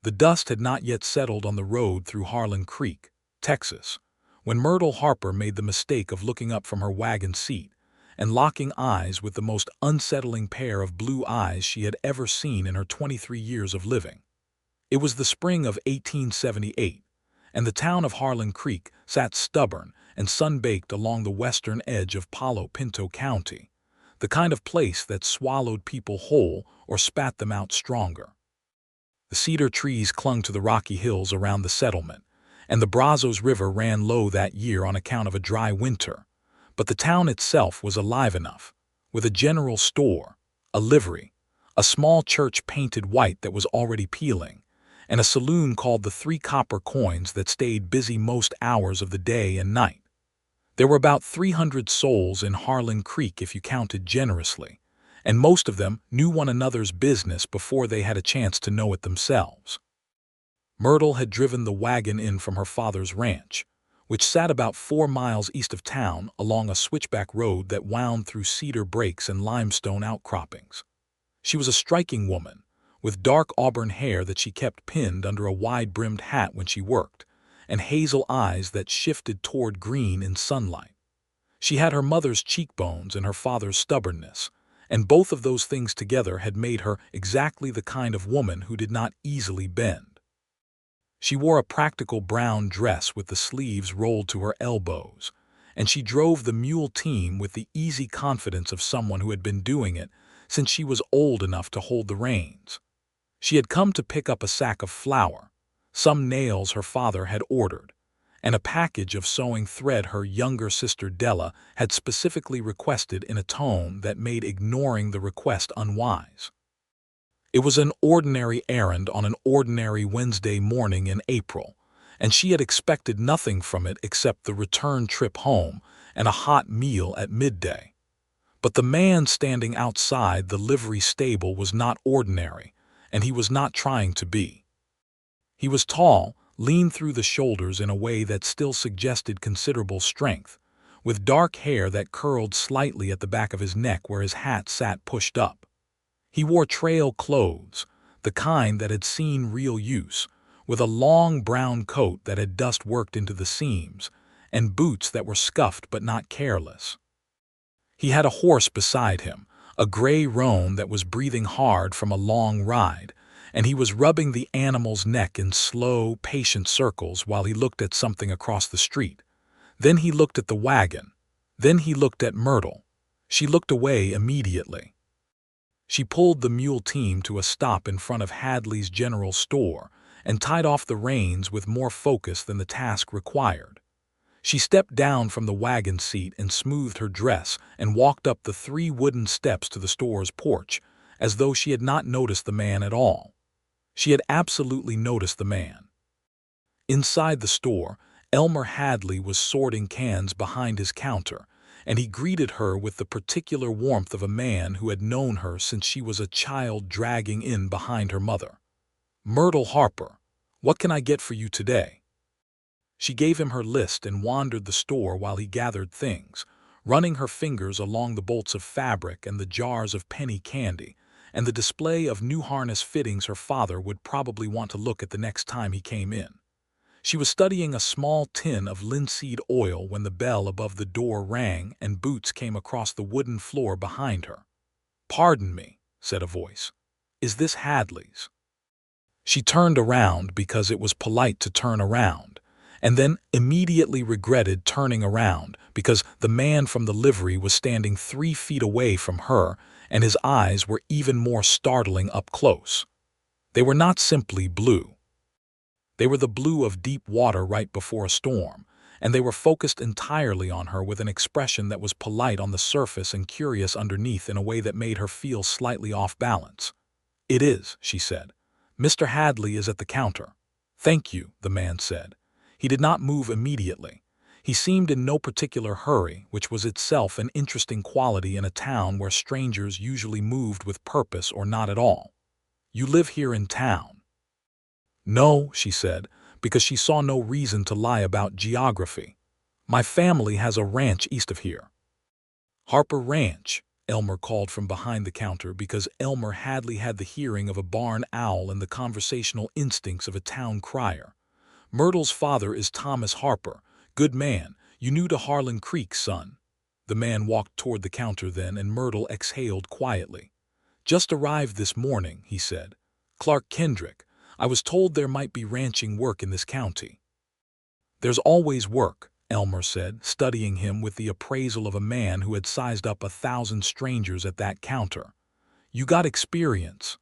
The dust had not yet settled on the road through Harlan Creek, Texas, when Myrtle Harper made the mistake of looking up from her wagon seat and locking eyes with the most unsettling pair of blue eyes she had ever seen in her 23 years of living. It was the spring of 1878, and the town of Harlan Creek sat stubborn and sun-baked along the western edge of Palo Pinto County, the kind of place that swallowed people whole or spat them out stronger. The cedar trees clung to the rocky hills around the settlement, and the Brazos River ran low that year on account of a dry winter. But the town itself was alive enough, with a general store, a livery, a small church painted white that was already peeling, and a saloon called the Three Copper Coins that stayed busy most hours of the day and night. There were about 300 souls in Harlan Creek if you counted generously, and most of them knew one another's business before they had a chance to know it themselves. Myrtle had driven the wagon in from her father's ranch, which sat about 4 miles east of town along a switchback road that wound through cedar breaks and limestone outcroppings. She was a striking woman, with dark auburn hair that she kept pinned under a wide-brimmed hat when she worked, and hazel eyes that shifted toward green in sunlight. She had her mother's cheekbones and her father's stubbornness, and both of those things together had made her exactly the kind of woman who did not easily bend. She wore a practical brown dress with the sleeves rolled to her elbows, and she drove the mule team with the easy confidence of someone who had been doing it since she was old enough to hold the reins. She had come to pick up a sack of flour, some nails her father had ordered, and a package of sewing thread her younger sister Della had specifically requested in a tone that made ignoring the request unwise. It was an ordinary errand on an ordinary Wednesday morning in April, and she had expected nothing from it except the return trip home and a hot meal at midday. But the man standing outside the livery stable was not ordinary, and he was not trying to be. He was tall, lean through the shoulders in a way that still suggested considerable strength, with dark hair that curled slightly at the back of his neck where his hat sat pushed up. He wore trail clothes, the kind that had seen real use, with a long brown coat that had dust worked into the seams, and boots that were scuffed but not careless. He had a horse beside him, a gray roan that was breathing hard from a long ride, and he was rubbing the animal's neck in slow, patient circles while he looked at something across the street. Then he looked at the wagon. Then he looked at Myrtle. She looked away immediately. She pulled the mule team to a stop in front of Hadley's General Store and tied off the reins with more focus than the task required. She stepped down from the wagon seat and smoothed her dress and walked up the 3 wooden steps to the store's porch, as though she had not noticed the man at all. She had absolutely noticed the man. Inside the store, Elmer Hadley was sorting cans behind his counter, and he greeted her with the particular warmth of a man who had known her since she was a child dragging in behind her mother. "Myrtle Harper, what can I get for you today?" She gave him her list and wandered the store while he gathered things, running her fingers along the bolts of fabric and the jars of penny candy, and the display of new harness fittings her father would probably want to look at the next time he came in. She was studying a small tin of linseed oil when the bell above the door rang and boots came across the wooden floor behind her. "Pardon me," said a voice. "Is this Hadley's?" She turned around because it was polite to turn around, and then immediately regretted turning around because the man from the livery was standing 3 feet away from her, and his eyes were even more startling up close. They were not simply blue. They were the blue of deep water right before a storm, and they were focused entirely on her with an expression that was polite on the surface and curious underneath in a way that made her feel slightly off balance. "It is," she said. "Mr. Hadley is at the counter." "Thank you," the man said. He did not move immediately. He seemed in no particular hurry, which was itself an interesting quality in a town where strangers usually moved with purpose or not at all. "You live here in town?" "No," she said, because she saw no reason to lie about geography. "My family has a ranch east of here." "Harper Ranch," Elmer called from behind the counter because Elmer Hadley had the hearing of a barn owl and the conversational instincts of a town crier. Myrtle's father is Thomas Harper. Good man, you new to Harlan Creek, son. The man walked toward the counter then, and Myrtle exhaled quietly. Just arrived this morning, he said. Clark Kendrick. I was told there might be ranching work in this county. There's always work, Elmer said, studying him with the appraisal of a man who had sized up 1,000 strangers at that counter. You got experience?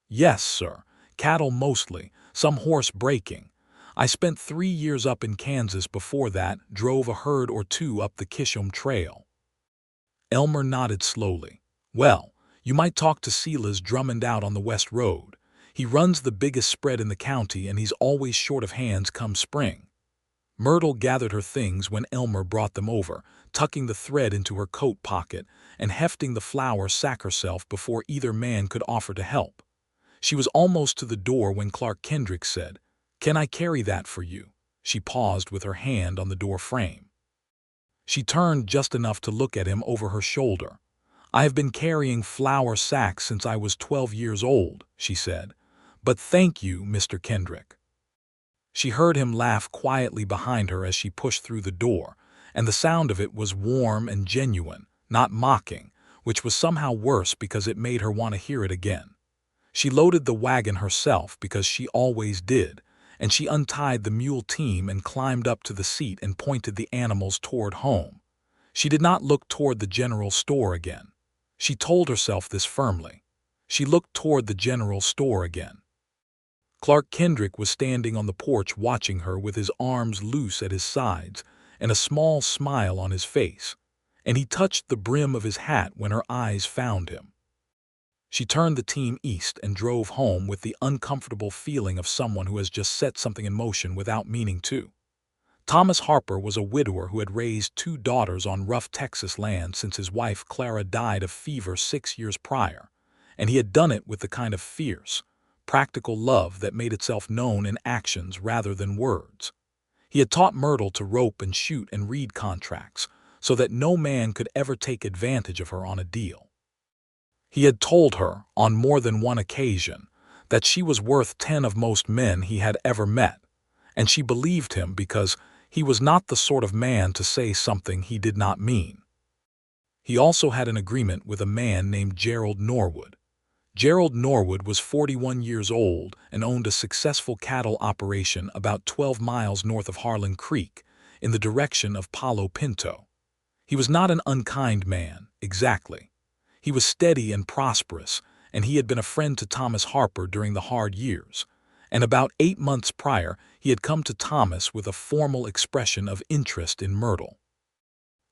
Yes, sir. Cattle mostly, some horse breaking. I spent 3 years up in Kansas before that, drove a herd or two up the Kishom Trail. Elmer nodded slowly. Well, you might talk to Silas Drummond out on the West Road. He runs the biggest spread in the county, and he's always short of hands come spring. Myrtle gathered her things when Elmer brought them over, tucking the thread into her coat pocket and hefting the flour sack herself before either man could offer to help. She was almost to the door when Clark Kendrick said, "Can I carry that for you?" She paused with her hand on the door frame. She turned just enough to look at him over her shoulder. "I have been carrying flour sacks since I was 12 years old," she said. "But thank you, Mr. Kendrick." She heard him laugh quietly behind her as she pushed through the door, and the sound of it was warm and genuine, not mocking, which was somehow worse because it made her want to hear it again. She loaded the wagon herself because she always did, and she untied the mule team and climbed up to the seat and pointed the animals toward home. She did not look toward the general store again. She told herself this firmly. She looked toward the general store again. Clark Kendrick was standing on the porch watching her with his arms loose at his sides and a small smile on his face, and he touched the brim of his hat when her eyes found him. She turned the team east and drove home with the uncomfortable feeling of someone who has just set something in motion without meaning to. Thomas Harper was a widower who had raised 2 daughters on rough Texas land since his wife Clara died of fever 6 years prior, and he had done it with the kind of fierce, practical love that made itself known in actions rather than words. He had taught Myrtle to rope and shoot and read contracts so that no man could ever take advantage of her on a deal. He had told her, on more than one occasion, that she was worth 10 of most men he had ever met, and she believed him because he was not the sort of man to say something he did not mean. He also had an agreement with a man named Gerald Norwood. Gerald Norwood was 41 years old and owned a successful cattle operation about 12 miles north of Harlan Creek, in the direction of Palo Pinto. He was not an unkind man, exactly. He was steady and prosperous, and he had been a friend to Thomas Harper during the hard years, and about 8 months prior he had come to Thomas with a formal expression of interest in Myrtle.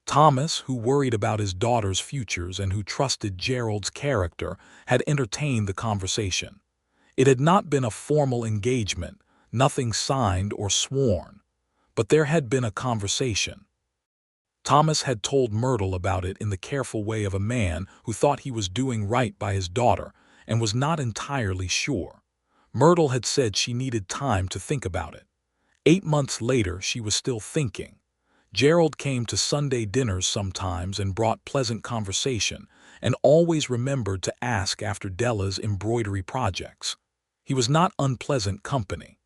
Thomas, who worried about his daughter's futures and who trusted Gerald's character, had entertained the conversation. It had not been a formal engagement, nothing signed or sworn, but there had been a conversation. Thomas had told Myrtle about it in the careful way of a man who thought he was doing right by his daughter and was not entirely sure. Myrtle had said she needed time to think about it. 8 months later she was still thinking. Gerald came to Sunday dinners sometimes and brought pleasant conversation, and always remembered to ask after Della's embroidery projects. He was not unpleasant company.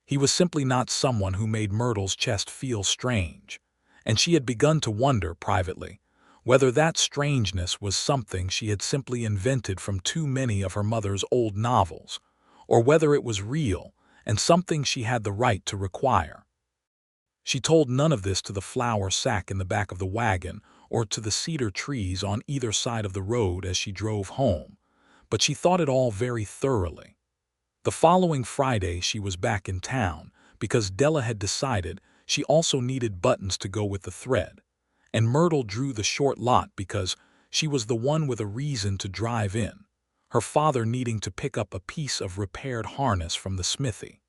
He was simply not someone who made Myrtle's chest feel strange, and she had begun to wonder privately whether that strangeness was something she had simply invented from too many of her mother's old novels, or whether it was real and something she had the right to require. She told none of this to the flour sack in the back of the wagon or to the cedar trees on either side of the road as she drove home, but she thought it all very thoroughly. The following Friday she was back in town because Della had decided she also needed buttons to go with the thread, and Myrtle drew the short lot because she was the one with a reason to drive in, her father needing to pick up a piece of repaired harness from the smithy.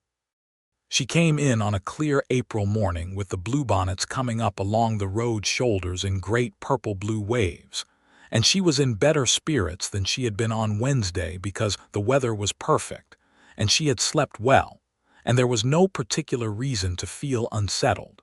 She came in on a clear April morning with the bluebonnets coming up along the road shoulders in great purple-blue waves, and she was in better spirits than she had been on Wednesday because the weather was perfect, and she had slept well, and there was no particular reason to feel unsettled.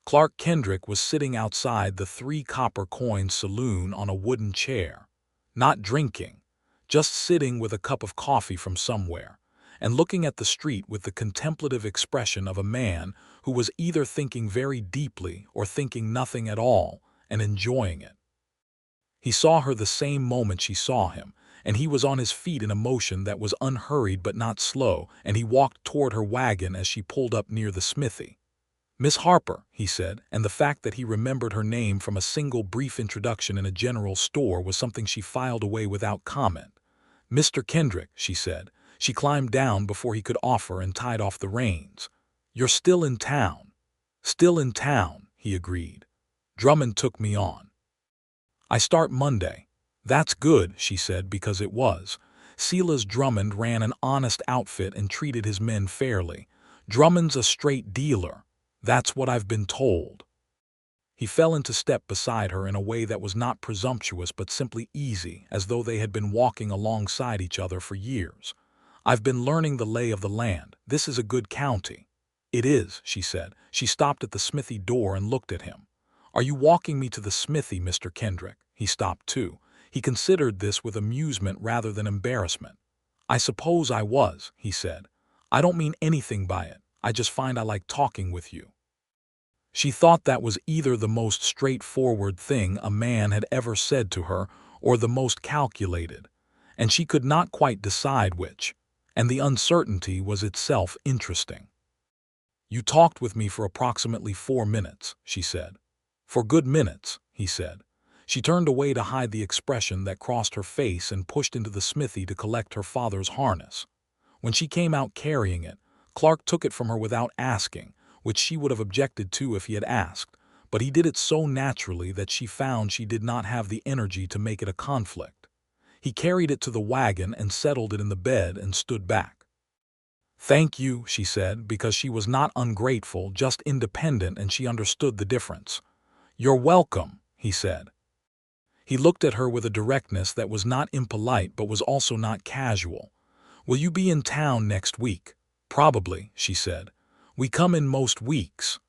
Clark Kendrick was sitting outside the 3 copper coin saloon on a wooden chair, not drinking, just sitting with a cup of coffee from somewhere, and looking at the street with the contemplative expression of a man who was either thinking very deeply or thinking nothing at all and enjoying it. He saw her the same moment she saw him, and he was on his feet in a motion that was unhurried but not slow, and he walked toward her wagon as she pulled up near the smithy. "Miss Harper," he said, and the fact that he remembered her name from a single brief introduction in a general store was something she filed away without comment. "Mr. Kendrick," she said. She climbed down before he could offer and tied off the reins. "You're still in town." "Still in town," he agreed. "Drummond took me on." "I start Monday." "That's good," she said, because it was. Silas Drummond ran an honest outfit and treated his men fairly. "Drummond's a straight dealer. That's what I've been told." He fell into step beside her in a way that was not presumptuous but simply easy, as though they had been walking alongside each other for years. "I've been learning the lay of the land. This is a good county." "It is," she said. She stopped at the smithy door and looked at him. "Are you walking me to the smithy, Mr. Kendrick?" He stopped too. He considered this with amusement rather than embarrassment. "I suppose I was," he said. "I don't mean anything by it. I just find I like talking with you." She thought that was either the most straightforward thing a man had ever said to her or the most calculated, and she could not quite decide which, and the uncertainty was itself interesting. "You talked with me for approximately 4 minutes, she said. "For good minutes," he said. She turned away to hide the expression that crossed her face and pushed into the smithy to collect her father's harness. When she came out carrying it, Clark took it from her without asking, which she would have objected to if he had asked, but he did it so naturally that she found she did not have the energy to make it a conflict. He carried it to the wagon and settled it in the bed and stood back. "Thank you," she said, because she was not ungrateful, just independent, and she understood the difference. "You're welcome," he said. He looked at her with a directness that was not impolite but was also not casual. "Will you be in town next week?" "Probably," she said. "We come in most weeks."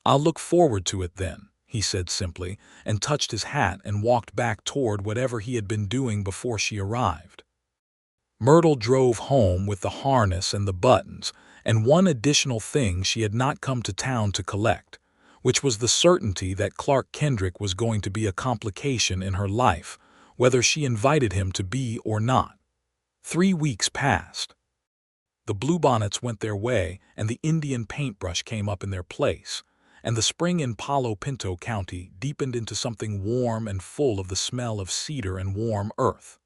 "I'll look forward to it then," he said simply, and touched his hat and walked back toward whatever he had been doing before she arrived. Myrtle drove home with the harness and the buttons, and one additional thing she had not come to town to collect, which was the certainty that Clark Kendrick was going to be a complication in her life, whether she invited him to be or not. 3 weeks passed. The bluebonnets went their way, and the Indian paintbrush came up in their place, and the spring in Palo Pinto County deepened into something warm and full of the smell of cedar and warm earth.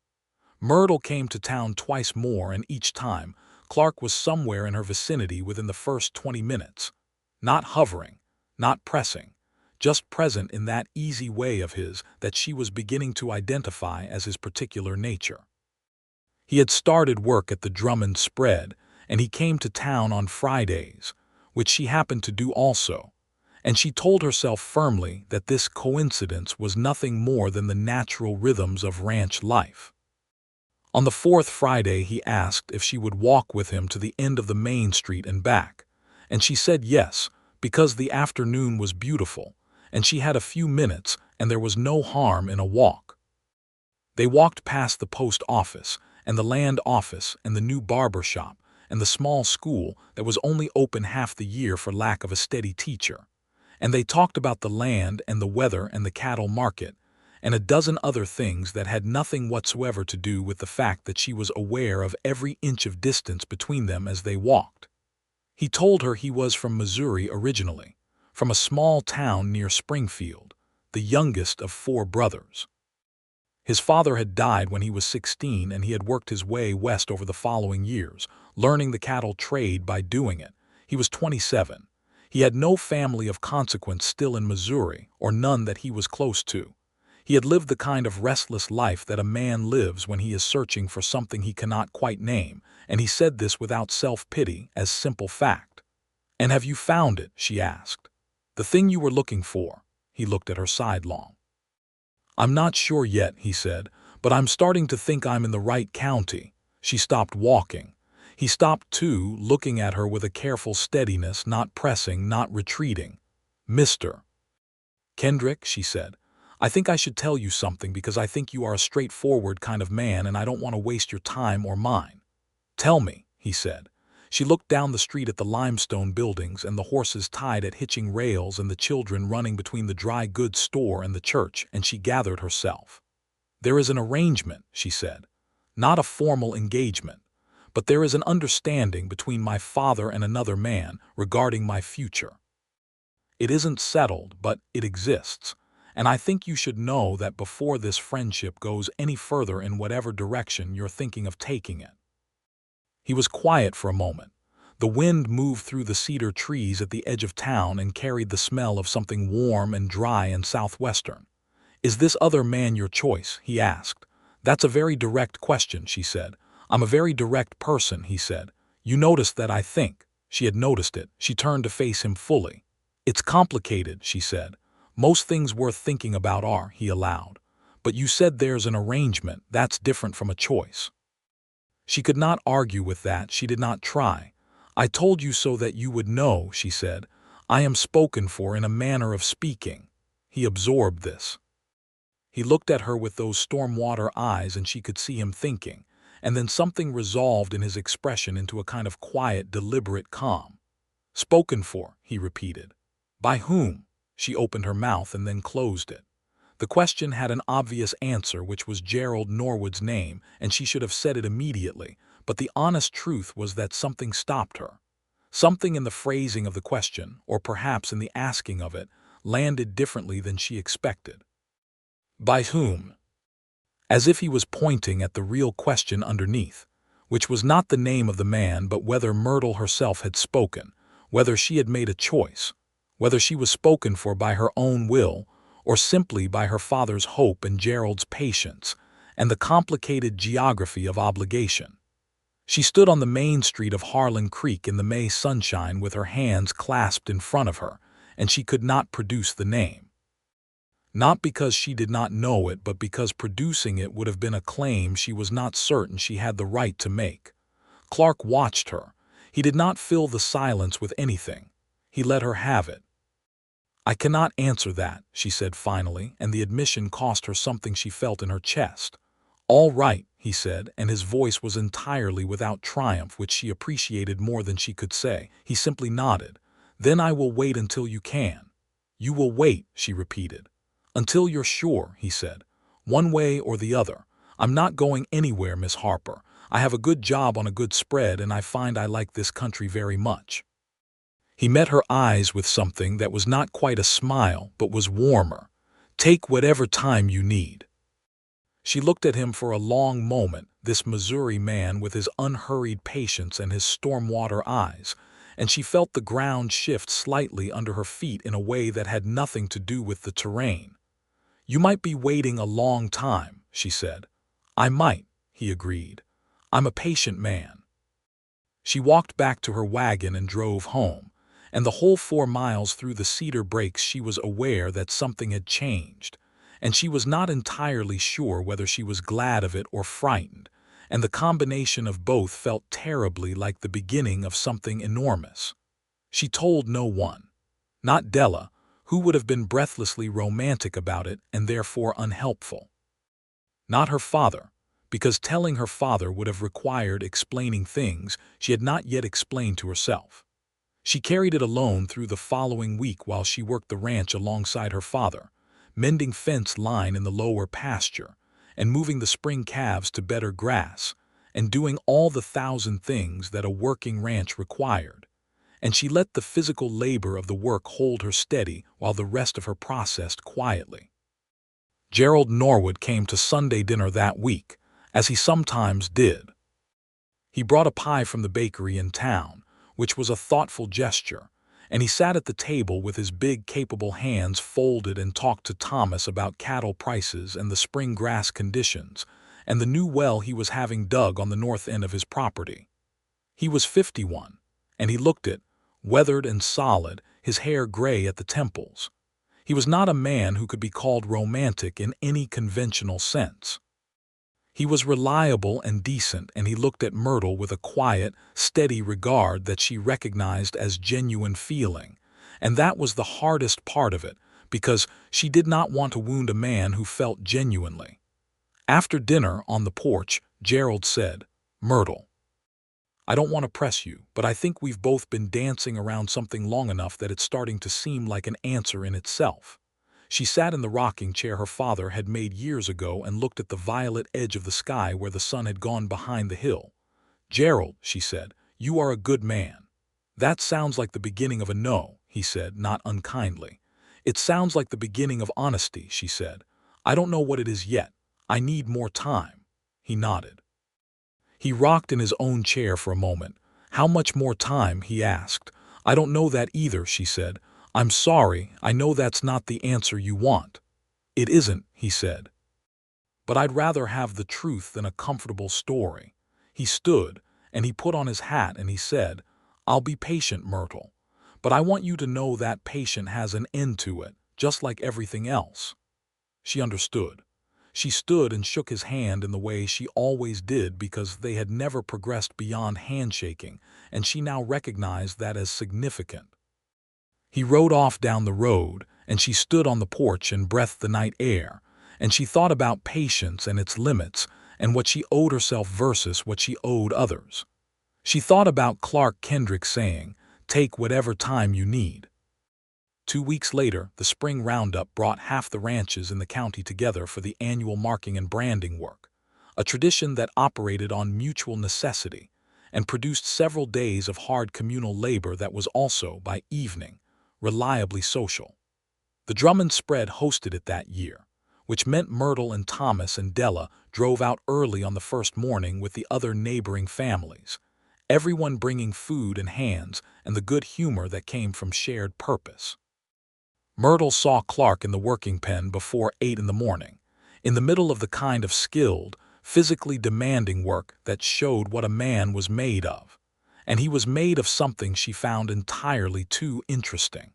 Myrtle came to town twice more, and each time, Clark was somewhere in her vicinity within the first 20 minutes. Not hovering, not pressing, just present in that easy way of his that she was beginning to identify as his particular nature. He had started work at the Drummond spread, and he came to town on Fridays, which she happened to do also, and she told herself firmly that this coincidence was nothing more than the natural rhythms of ranch life. On the 4th Friday he asked if she would walk with him to the end of the main street and back, and she said yes, because the afternoon was beautiful, and she had a few minutes, and there was no harm in a walk. They walked past the post office, and the land office, and the new barber shop, and the small school that was only open half the year for lack of a steady teacher, and they talked about the land and the weather and the cattle market, and a dozen other things that had nothing whatsoever to do with the fact that she was aware of every inch of distance between them as they walked. He told her he was from Missouri originally, from a small town near Springfield, the youngest of 4 brothers. His father had died when he was 16, and he had worked his way west over the following years, learning the cattle trade by doing it. He was 27. He had no family of consequence still in Missouri, or none that he was close to. He had lived the kind of restless life that a man lives when he is searching for something he cannot quite name, and he said this without self-pity, as simple fact. "And have you found it?" she asked. "The thing you were looking for?" He looked at her sidelong. "I'm not sure yet," he said, "but I'm starting to think I'm in the right county." She stopped walking. He stopped too, looking at her with a careful steadiness, not pressing, not retreating. "Mr. Kendrick," she said, "I think I should tell you something because I think you are a straightforward kind of man and I don't want to waste your time or mine." "Tell me," he said. She looked down the street at the limestone buildings and the horses tied at hitching rails and the children running between the dry goods store and the church, and she gathered herself. "There is an arrangement," she said. "Not a formal engagement, but there is an understanding between my father and another man regarding my future. It isn't settled, but it exists, and I think you should know that before this friendship goes any further in whatever direction you're thinking of taking it." He was quiet for a moment. The wind moved through the cedar trees at the edge of town and carried the smell of something warm and dry and southwestern. "Is this other man your choice?" he asked. "That's a very direct question," she said. "I'm a very direct person," he said. "You noticed that, I think." She had noticed it. She turned to face him fully. "It's complicated," she said. "Most things worth thinking about are," he allowed. "But you said there's an arrangement. That's different from a choice." She could not argue with that. She did not try. "I told you so that you would know," she said. "I am spoken for in a manner of speaking." He absorbed this. He looked at her with those stormwater eyes and she could see him thinking, and then something resolved in his expression into a kind of quiet, deliberate calm. "Spoken for," he repeated. "By whom?" She opened her mouth and then closed it. The question had an obvious answer, which was Gerald Norwood's name, and she should have said it immediately, but the honest truth was that something stopped her. Something in the phrasing of the question, or perhaps in the asking of it, landed differently than she expected. "By whom?" As if he was pointing at the real question underneath, which was not the name of the man but whether Myrtle herself had spoken, whether she had made a choice, whether she was spoken for by her own will, or simply by her father's hope and Gerald's patience, and the complicated geography of obligation. She stood on the main street of Harlan Creek in the May sunshine with her hands clasped in front of her, and she could not produce the name. Not because she did not know it, but because producing it would have been a claim she was not certain she had the right to make. Clark watched her. He did not fill the silence with anything. He let her have it. "I cannot answer that," she said finally, and the admission cost her something she felt in her chest. "All right," he said, and his voice was entirely without triumph, which she appreciated more than she could say. He simply nodded. "Then I will wait until you can." "You will wait," she repeated. "Until you're sure," he said. "One way or the other. I'm not going anywhere, Miss Harper. I have a good job on a good spread, and I find I like this country very much." He met her eyes with something that was not quite a smile, but was warmer. "Take whatever time you need." She looked at him for a long moment, this Missouri man with his unhurried patience and his stormwater eyes, and she felt the ground shift slightly under her feet in a way that had nothing to do with the terrain. "You might be waiting a long time," she said. "I might," he agreed. "I'm a patient man." She walked back to her wagon and drove home, and the whole 4 miles through the cedar breaks she was aware that something had changed, and she was not entirely sure whether she was glad of it or frightened, and the combination of both felt terribly like the beginning of something enormous. She told no one. Not Della, who would have been breathlessly romantic about it and therefore unhelpful. Not her father, because telling her father would have required explaining things she had not yet explained to herself. She carried it alone through the following week while she worked the ranch alongside her father, mending fence line in the lower pasture, and moving the spring calves to better grass, and doing all the 1,000 things that a working ranch required. And she let the physical labor of the work hold her steady while the rest of her processed quietly. Gerald Norwood came to Sunday dinner that week, as he sometimes did. He brought a pie from the bakery in town, which was a thoughtful gesture, and he sat at the table with his big, capable hands folded and talked to Thomas about cattle prices and the spring grass conditions, and the new well he was having dug on the north end of his property. He was 51, and he looked it, weathered and solid, his hair gray at the temples. He was not a man who could be called romantic in any conventional sense. He was reliable and decent, and he looked at Myrtle with a quiet, steady regard that she recognized as genuine feeling, And that was the hardest part of it, because she did not want to wound a man who felt genuinely. After dinner on the porch, Gerald said, "Myrtle, I don't want to press you, but I think we've both been dancing around something long enough that it's starting to seem like an answer in itself." She sat in the rocking chair her father had made years ago and looked at the violet edge of the sky where the sun had gone behind the hill. "Gerald," she said, "you are a good man." "That sounds like the beginning of a no," he said, not unkindly. "It sounds like the beginning of honesty," she said. "I don't know what it is yet. I need more time." He nodded. He rocked in his own chair for a moment. "How much more time?" he asked. "I don't know that either," she said. "I'm sorry, I know that's not the answer you want." "It isn't," he said. "But I'd rather have the truth than a comfortable story." He stood, and he put on his hat and he said, "I'll be patient, Myrtle. But I want you to know that patience has an end to it, just like everything else." She understood. She stood and shook his hand in the way she always did because they had never progressed beyond handshaking, and she now recognized that as significant. He rode off down the road, and she stood on the porch and breathed the night air, and she thought about patience and its limits, and what she owed herself versus what she owed others. She thought about Clark Kendrick saying, "Take whatever time you need." 2 weeks later, the spring roundup brought half the ranches in the county together for the annual marking and branding work, a tradition that operated on mutual necessity and produced several days of hard communal labor that was also, by evening, reliably social. The Drummond Spread hosted it that year, which meant Myrtle and Thomas and Della drove out early on the first morning with the other neighboring families, everyone bringing food and hands and the good humor that came from shared purpose. Myrtle saw Clark in the working pen before 8 in the morning, in the middle of the kind of skilled, physically demanding work that showed what a man was made of, and he was made of something she found entirely too interesting.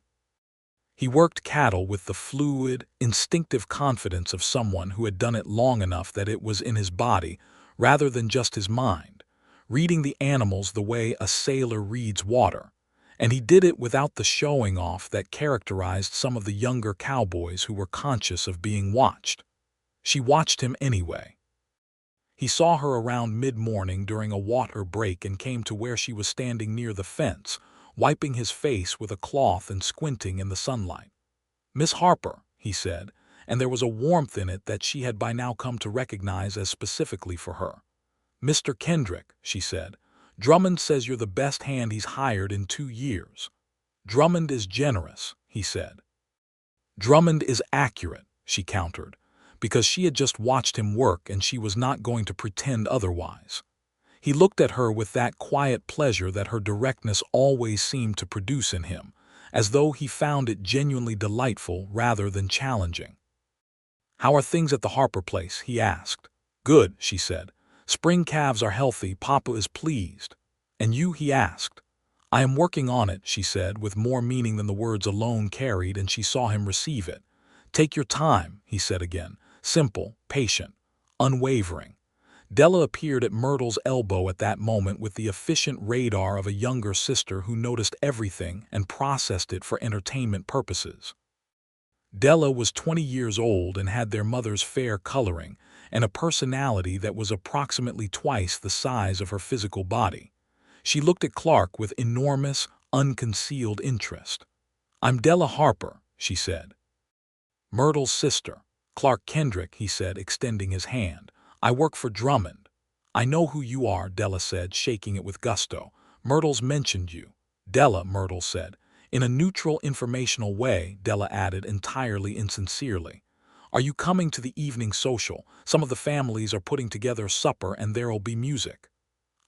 He worked cattle with the fluid, instinctive confidence of someone who had done it long enough that it was in his body rather than just his mind, reading the animals the way a sailor reads water, and he did it without the showing off that characterized some of the younger cowboys who were conscious of being watched. She watched him anyway. He saw her around mid-morning during a water break and came to where she was standing near the fence, wiping his face with a cloth and squinting in the sunlight. "Miss Harper," he said, and there was a warmth in it that she had by now come to recognize as specifically for her. "Mr. Kendrick," she said, "Drummond says you're the best hand he's hired in 2 years. Drummond is generous," he said. "Drummond is accurate," she countered, because she had just watched him work and she was not going to pretend otherwise. He looked at her with that quiet pleasure that her directness always seemed to produce in him, as though he found it genuinely delightful rather than challenging. "How are things at the Harper place?" he asked. "Good," she said. "Spring calves are healthy, Papa is pleased." "And you?" he asked. "I am working on it," she said, with more meaning than the words alone carried, and she saw him receive it. "Take your time," he said again. Simple, patient, unwavering. Della appeared at Myrtle's elbow at that moment with the efficient radar of a younger sister who noticed everything and processed it for entertainment purposes. Della was 20 years old and had their mother's fair coloring and a personality that was approximately twice the size of her physical body. She looked at Clark with enormous, unconcealed interest. "I'm Della Harper," she said. "Myrtle's sister. Clark Kendrick," he said, extending his hand. "I work for Drummond." "I know who you are," Della said, shaking it with gusto. "Myrtle's mentioned you." "Della," Myrtle said. In a neutral, informational way, Della added, entirely insincerely. "Are you coming to the evening social? Some of the families are putting together supper and there'll be music."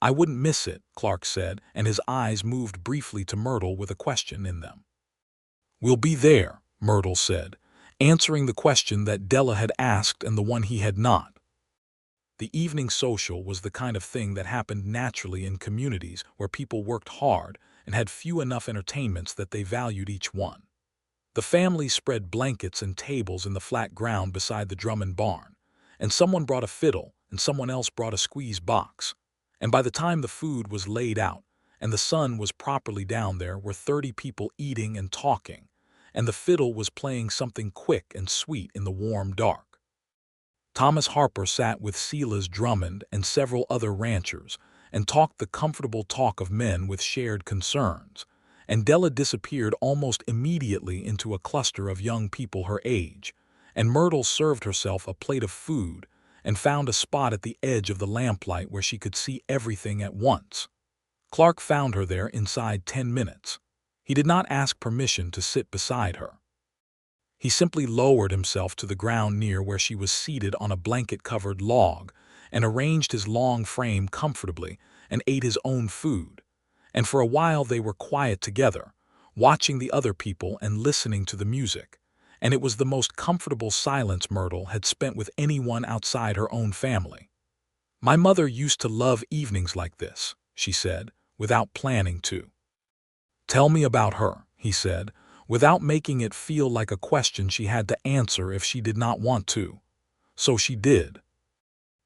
"I wouldn't miss it," Clark said, and his eyes moved briefly to Myrtle with a question in them. "We'll be there," Myrtle said, answering the question that Della had asked and the one he had not. The evening social was the kind of thing that happened naturally in communities where people worked hard and had few enough entertainments that they valued each one. The family spread blankets and tables in the flat ground beside the Drummond barn, and someone brought a fiddle and someone else brought a squeeze box. And by the time the food was laid out, and the sun was properly down. There were 30 people eating and talking, and the fiddle was playing something quick and sweet in the warm dark. Thomas Harper sat with Silas Drummond and several other ranchers and talked the comfortable talk of men with shared concerns, and Della disappeared almost immediately into a cluster of young people her age, and Myrtle served herself a plate of food and found a spot at the edge of the lamplight where she could see everything at once. Clark found her there inside 10 minutes. He did not ask permission to sit beside her. He simply lowered himself to the ground near where she was seated on a blanket-covered log and arranged his long frame comfortably and ate his own food. And for a while they were quiet together, watching the other people and listening to the music. And it was the most comfortable silence Myrtle had spent with anyone outside her own family. "My mother used to love evenings like this," she said, without planning to. "Tell me about her," he said, without making it feel like a question she had to answer if she did not want to. So she did.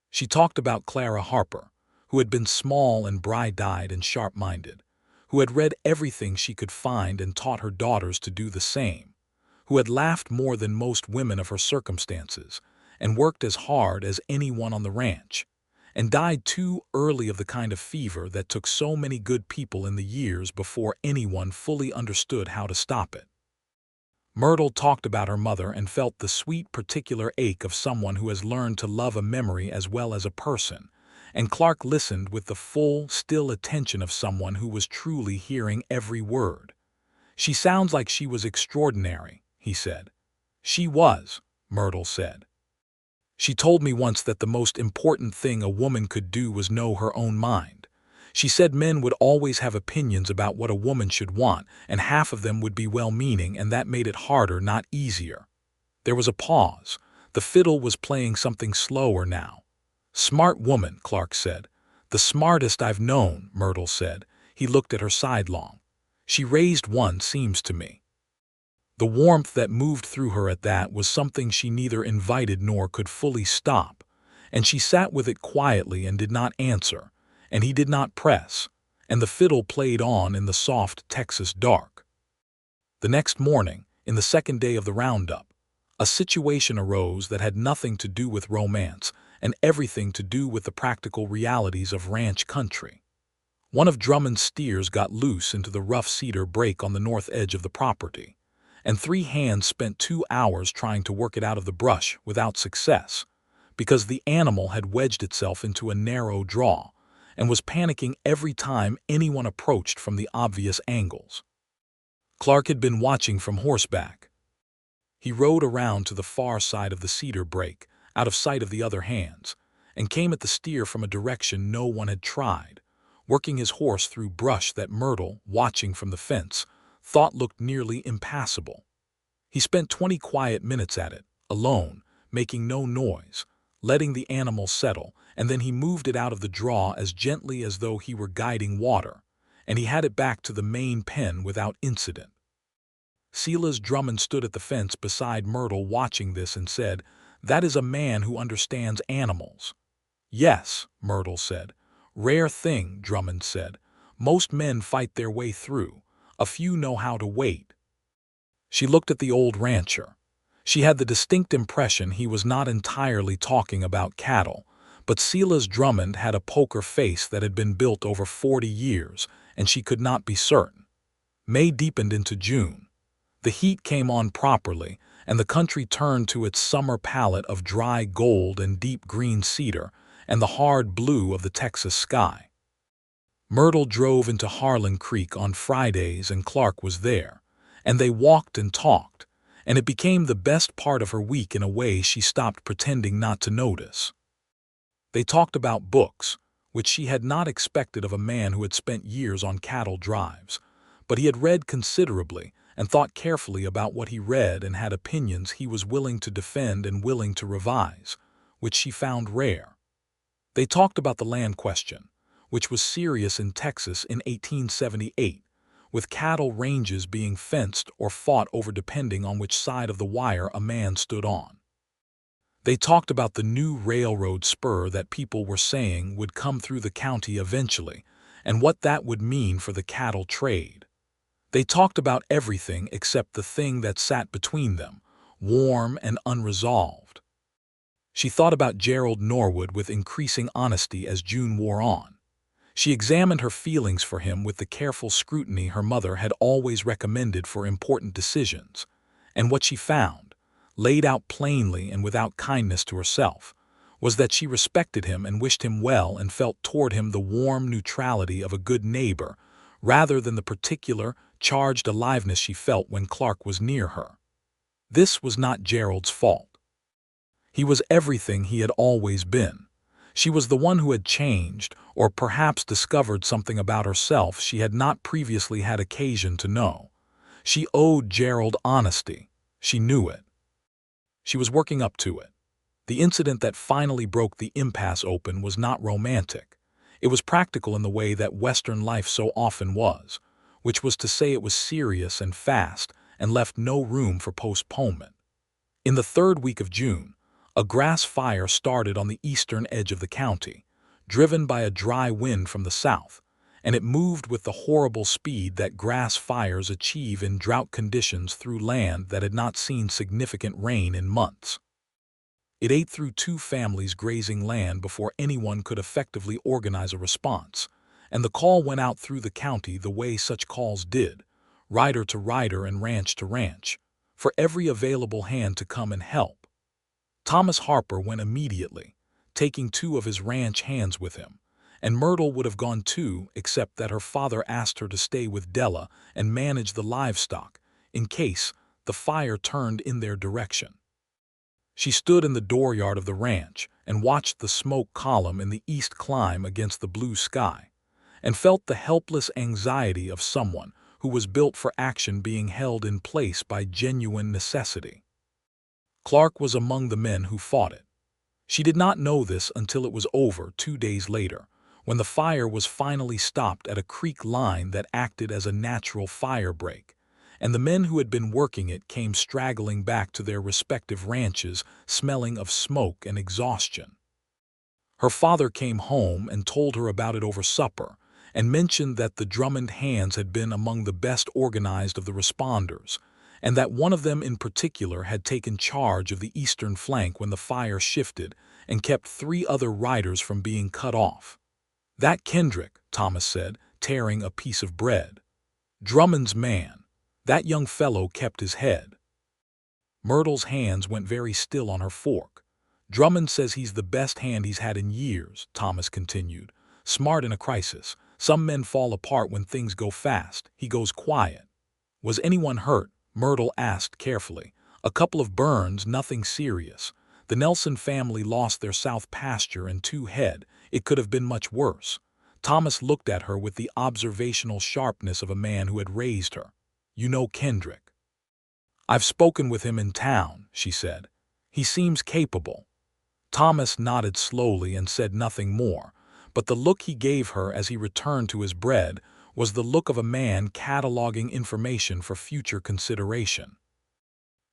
She talked about Clara Harper, who had been small and bright-eyed and sharp-minded, who had read everything she could find and taught her daughters to do the same, who had laughed more than most women of her circumstances and worked as hard as anyone on the ranch, and died too early of the kind of fever that took so many good people in the years before anyone fully understood how to stop it. Myrtle talked about her mother and felt the sweet particular ache of someone who has learned to love a memory as well as a person, and Clark listened with the full, still attention of someone who was truly hearing every word. "She sounds like she was extraordinary," he said. "She was," Myrtle said. "She told me once that the most important thing a woman could do was know her own mind. She said men would always have opinions about what a woman should want, and half of them would be well-meaning, and that made it harder, not easier." There was a pause. The fiddle was playing something slower now. "Smart woman," Clark said. "The smartest I've known," Myrtle said. He looked at her sidelong. "She raised one, seems to me." The warmth that moved through her at that was something she neither invited nor could fully stop, and she sat with it quietly and did not answer, and he did not press, and the fiddle played on in the soft Texas dark. The next morning, in the second day of the roundup, a situation arose that had nothing to do with romance and everything to do with the practical realities of ranch country. One of Drummond's steers got loose into the rough cedar break on the north edge of the property, and 3 hands spent 2 hours trying to work it out of the brush without success, because the animal had wedged itself into a narrow draw and was panicking every time anyone approached from the obvious angles. Clark had been watching from horseback. He rode around to the far side of the cedar break, out of sight of the other hands, and came at the steer from a direction no one had tried, working his horse through brush that Myrtle, watching from the fence, thought looked nearly impassable. He spent 20 quiet minutes at it, alone, making no noise, letting the animal settle, and then he moved it out of the draw as gently as though he were guiding water, and he had it back to the main pen without incident. Silas Drummond stood at the fence beside Myrtle watching this and said, "That is a man who understands animals." "Yes," Myrtle said. "Rare thing," Drummond said. "Most men fight their way through. A few know how to wait." She looked at the old rancher. She had the distinct impression he was not entirely talking about cattle, but Silas Drummond had a poker face that had been built over 40 years, and she could not be certain. May deepened into June. The heat came on properly, and the country turned to its summer palette of dry gold and deep green cedar and the hard blue of the Texas sky. Myrtle drove into Harlan Creek on Fridays, and Clark was there, and they walked and talked, and it became the best part of her week in a way she stopped pretending not to notice. They talked about books, which she had not expected of a man who had spent years on cattle drives, but he had read considerably and thought carefully about what he read and had opinions he was willing to defend and willing to revise, which she found rare. They talked about the land question, which was serious in Texas in 1878, with cattle ranges being fenced or fought over depending on which side of the wire a man stood on. They talked about the new railroad spur that people were saying would come through the county eventually, and what that would mean for the cattle trade. They talked about everything except the thing that sat between them, warm and unresolved. She thought about Gerald Norwood with increasing honesty as June wore on. She examined her feelings for him with the careful scrutiny her mother had always recommended for important decisions, and what she found, laid out plainly and without kindness to herself, was that she respected him and wished him well and felt toward him the warm neutrality of a good neighbor, rather than the particular, charged aliveness she felt when Clark was near her. This was not Gerald's fault. He was everything he had always been. She was the one who had changed, or perhaps discovered something about herself she had not previously had occasion to know. She owed Gerald honesty. She knew it. She was working up to it. The incident that finally broke the impasse open was not romantic. It was practical in the way that Western life so often was, which was to say it was serious and fast and left no room for postponement. In the third week of June, a grass fire started on the eastern edge of the county, driven by a dry wind from the south, and it moved with the horrible speed that grass fires achieve in drought conditions through land that had not seen significant rain in months. It ate through 2 families grazing land before anyone could effectively organize a response, and the call went out through the county the way such calls did, rider to rider and ranch to ranch, for every available hand to come and help. Thomas Harper went immediately, taking 2 of his ranch hands with him, and Myrtle would have gone too, except that her father asked her to stay with Della and manage the livestock, in case the fire turned in their direction. She stood in the dooryard of the ranch and watched the smoke column in the east climb against the blue sky, and felt the helpless anxiety of someone who was built for action being held in place by genuine necessity. Clark was among the men who fought it. She did not know this until it was over 2 days later, when the fire was finally stopped at a creek line that acted as a natural fire break, and the men who had been working it came straggling back to their respective ranches, smelling of smoke and exhaustion. Her father came home and told her about it over supper, and mentioned that the Drummond hands had been among the best organized of the responders, and that one of them in particular had taken charge of the eastern flank when the fire shifted and kept 3 other riders from being cut off. "That Kendrick," Thomas said, tearing a piece of bread. "Drummond's man. That young fellow kept his head." Myrtle's hands went very still on her fork. "Drummond says he's the best hand he's had in years," Thomas continued. "Smart in a crisis. Some men fall apart when things go fast. He goes quiet." "Was anyone hurt?" Myrtle asked carefully. "A couple of burns, nothing serious. The Nelson family lost their south pasture and 2 head. It could have been much worse." Thomas looked at her with the observational sharpness of a man who had raised her. "You know Kendrick?" "I've spoken with him in town," she said. "He seems capable." Thomas nodded slowly and said nothing more, but the look he gave her as he returned to his bread was the look of a man cataloging information for future consideration.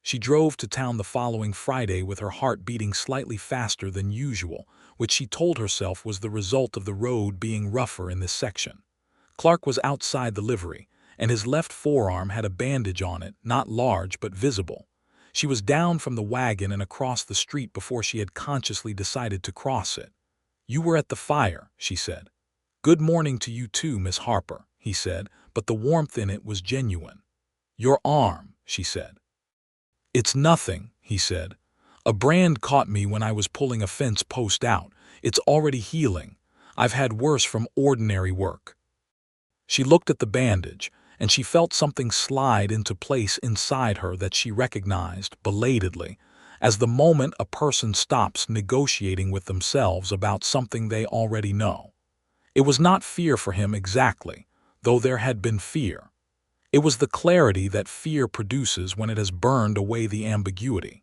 She drove to town the following Friday with her heart beating slightly faster than usual, which she told herself was the result of the road being rougher in this section. Clark was outside the livery, and his left forearm had a bandage on it, not large but visible. She was down from the wagon and across the street before she had consciously decided to cross it. "You were at the fire," she said. "Good morning to you too, Miss Harper," he said, but the warmth in it was genuine. "Your arm," she said. "It's nothing," he said. "A brand caught me when I was pulling a fence post out. It's already healing. I've had worse from ordinary work." She looked at the bandage, and she felt something slide into place inside her that she recognized, belatedly, as the moment a person stops negotiating with themselves about something they already know. It was not fear for him exactly, though there had been fear. It was the clarity that fear produces when it has burned away the ambiguity.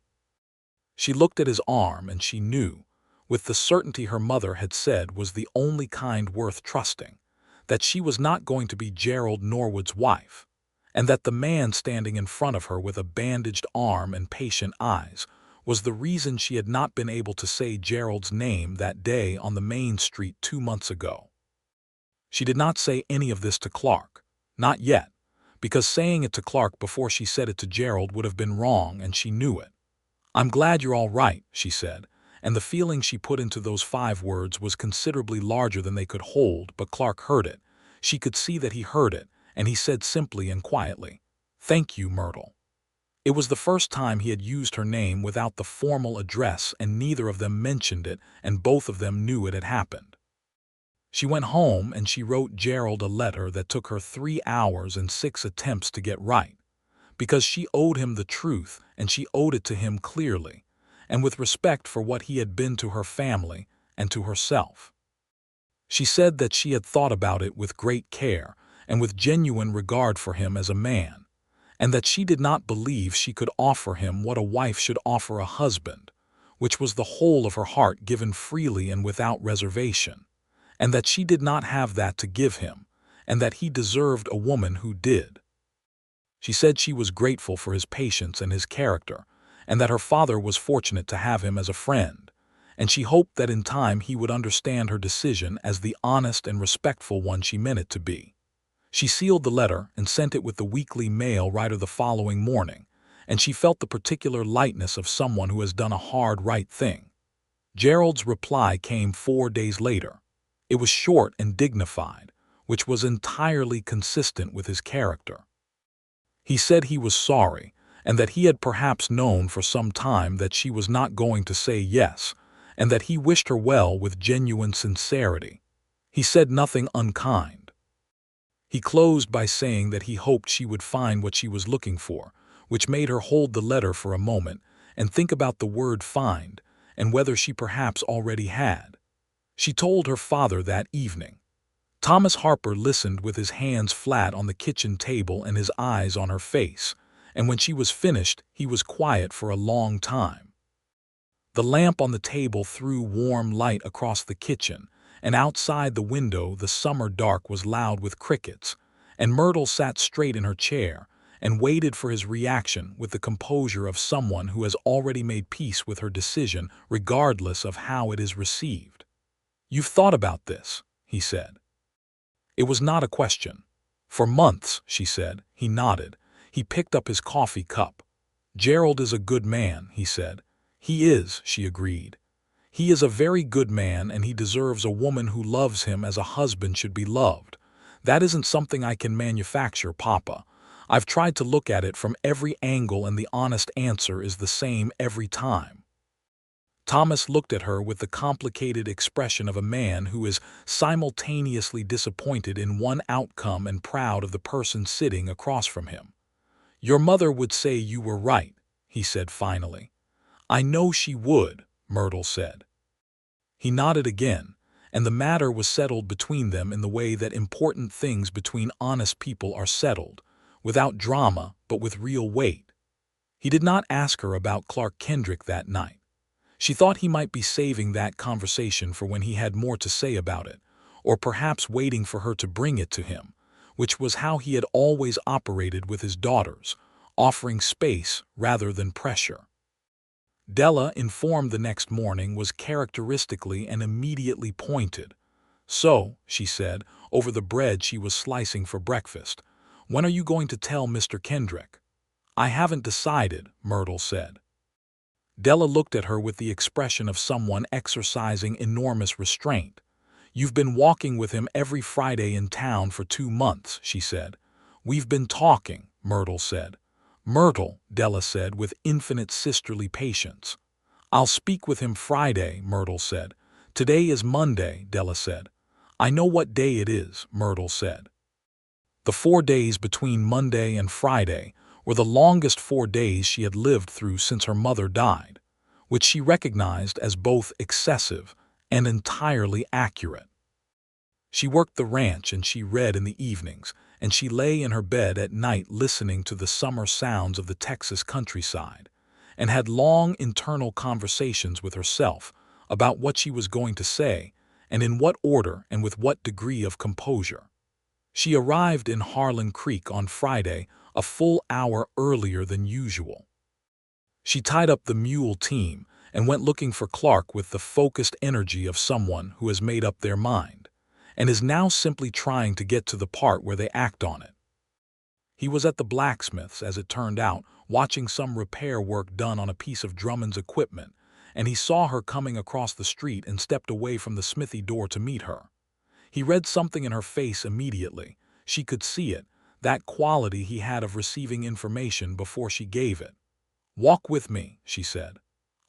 She looked at his arm and she knew, with the certainty her mother had said was the only kind worth trusting, that she was not going to be Gerald Norwood's wife, and that the man standing in front of her with a bandaged arm and patient eyes was the reason she had not been able to say Gerald's name that day on the main street 2 months ago. She did not say any of this to Clark. Not yet, because saying it to Clark before she said it to Gerald would have been wrong, and she knew it. "I'm glad you're all right," she said, and the feeling she put into those 5 words was considerably larger than they could hold, but Clark heard it. She could see that he heard it, and he said simply and quietly, "Thank you, Myrtle." It was the first time he had used her name without the formal address, and neither of them mentioned it, and both of them knew it had happened. She went home and she wrote Gerald a letter that took her 3 hours and 6 attempts to get right, because she owed him the truth, and she owed it to him clearly, and with respect for what he had been to her family and to herself. She said that she had thought about it with great care and with genuine regard for him as a man, and that she did not believe she could offer him what a wife should offer a husband, which was the whole of her heart given freely and without reservation, and that she did not have that to give him, and that he deserved a woman who did. She said she was grateful for his patience and his character, and that her father was fortunate to have him as a friend, and she hoped that in time he would understand her decision as the honest and respectful one she meant it to be. She sealed the letter and sent it with the weekly mail rider the following morning, and she felt the particular lightness of someone who has done a hard right thing. Gerald's reply came 4 days later. It was short and dignified, which was entirely consistent with his character. He said he was sorry, and that he had perhaps known for some time that she was not going to say yes, and that he wished her well with genuine sincerity. He said nothing unkind. He closed by saying that he hoped she would find what she was looking for, which made her hold the letter for a moment and think about the word find, and whether she perhaps already had. She told her father that evening. Thomas Harper listened with his hands flat on the kitchen table and his eyes on her face, and when she was finished, he was quiet for a long time. The lamp on the table threw warm light across the kitchen, and outside the window the summer dark was loud with crickets, and Myrtle sat straight in her chair and waited for his reaction with the composure of someone who has already made peace with her decision regardless of how it is received. "You've thought about this," he said. It was not a question. "For months," she said. He nodded. He picked up his coffee cup. "Gerald is a good man," he said. "He is," she agreed. "He is a very good man, and he deserves a woman who loves him as a husband should be loved. That isn't something I can manufacture, Papa. I've tried to look at it from every angle, and the honest answer is the same every time." Thomas looked at her with the complicated expression of a man who is simultaneously disappointed in one outcome and proud of the person sitting across from him. "Your mother would say you were right," he said finally. "I know she would," Myrtle said. He nodded again, and the matter was settled between them in the way that important things between honest people are settled, without drama but with real weight. He did not ask her about Clark Kendrick that night. She thought he might be saving that conversation for when he had more to say about it, or perhaps waiting for her to bring it to him, which was how he had always operated with his daughters, offering space rather than pressure. Della, informed the next morning, was characteristically and immediately pointed. "So," she said, over the bread she was slicing for breakfast, "when are you going to tell Mr. Kendrick?" "I haven't decided," Myrtle said. Della looked at her with the expression of someone exercising enormous restraint. "You've been walking with him every Friday in town for 2 months," she said. "We've been talking," Myrtle said. "Myrtle," Della said with infinite sisterly patience. "I'll speak with him Friday," Myrtle said. "Today is Monday," Della said. "I know what day it is," Myrtle said. The 4 days between Monday and Friday were the longest 4 days she had lived through since her mother died, which she recognized as both excessive and entirely accurate. She worked the ranch and she read in the evenings, and she lay in her bed at night listening to the summer sounds of the Texas countryside, and had long internal conversations with herself about what she was going to say, and in what order and with what degree of composure. She arrived in Harlan Creek on Friday a full hour earlier than usual. She tied up the mule team and went looking for Clark with the focused energy of someone who has made up their mind, and is now simply trying to get to the part where they act on it. He was at the blacksmith's, as it turned out, watching some repair work done on a piece of Drummond's equipment, and he saw her coming across the street and stepped away from the smithy door to meet her. He read something in her face immediately. She could see it, that quality he had of receiving information before she gave it. "Walk with me," she said.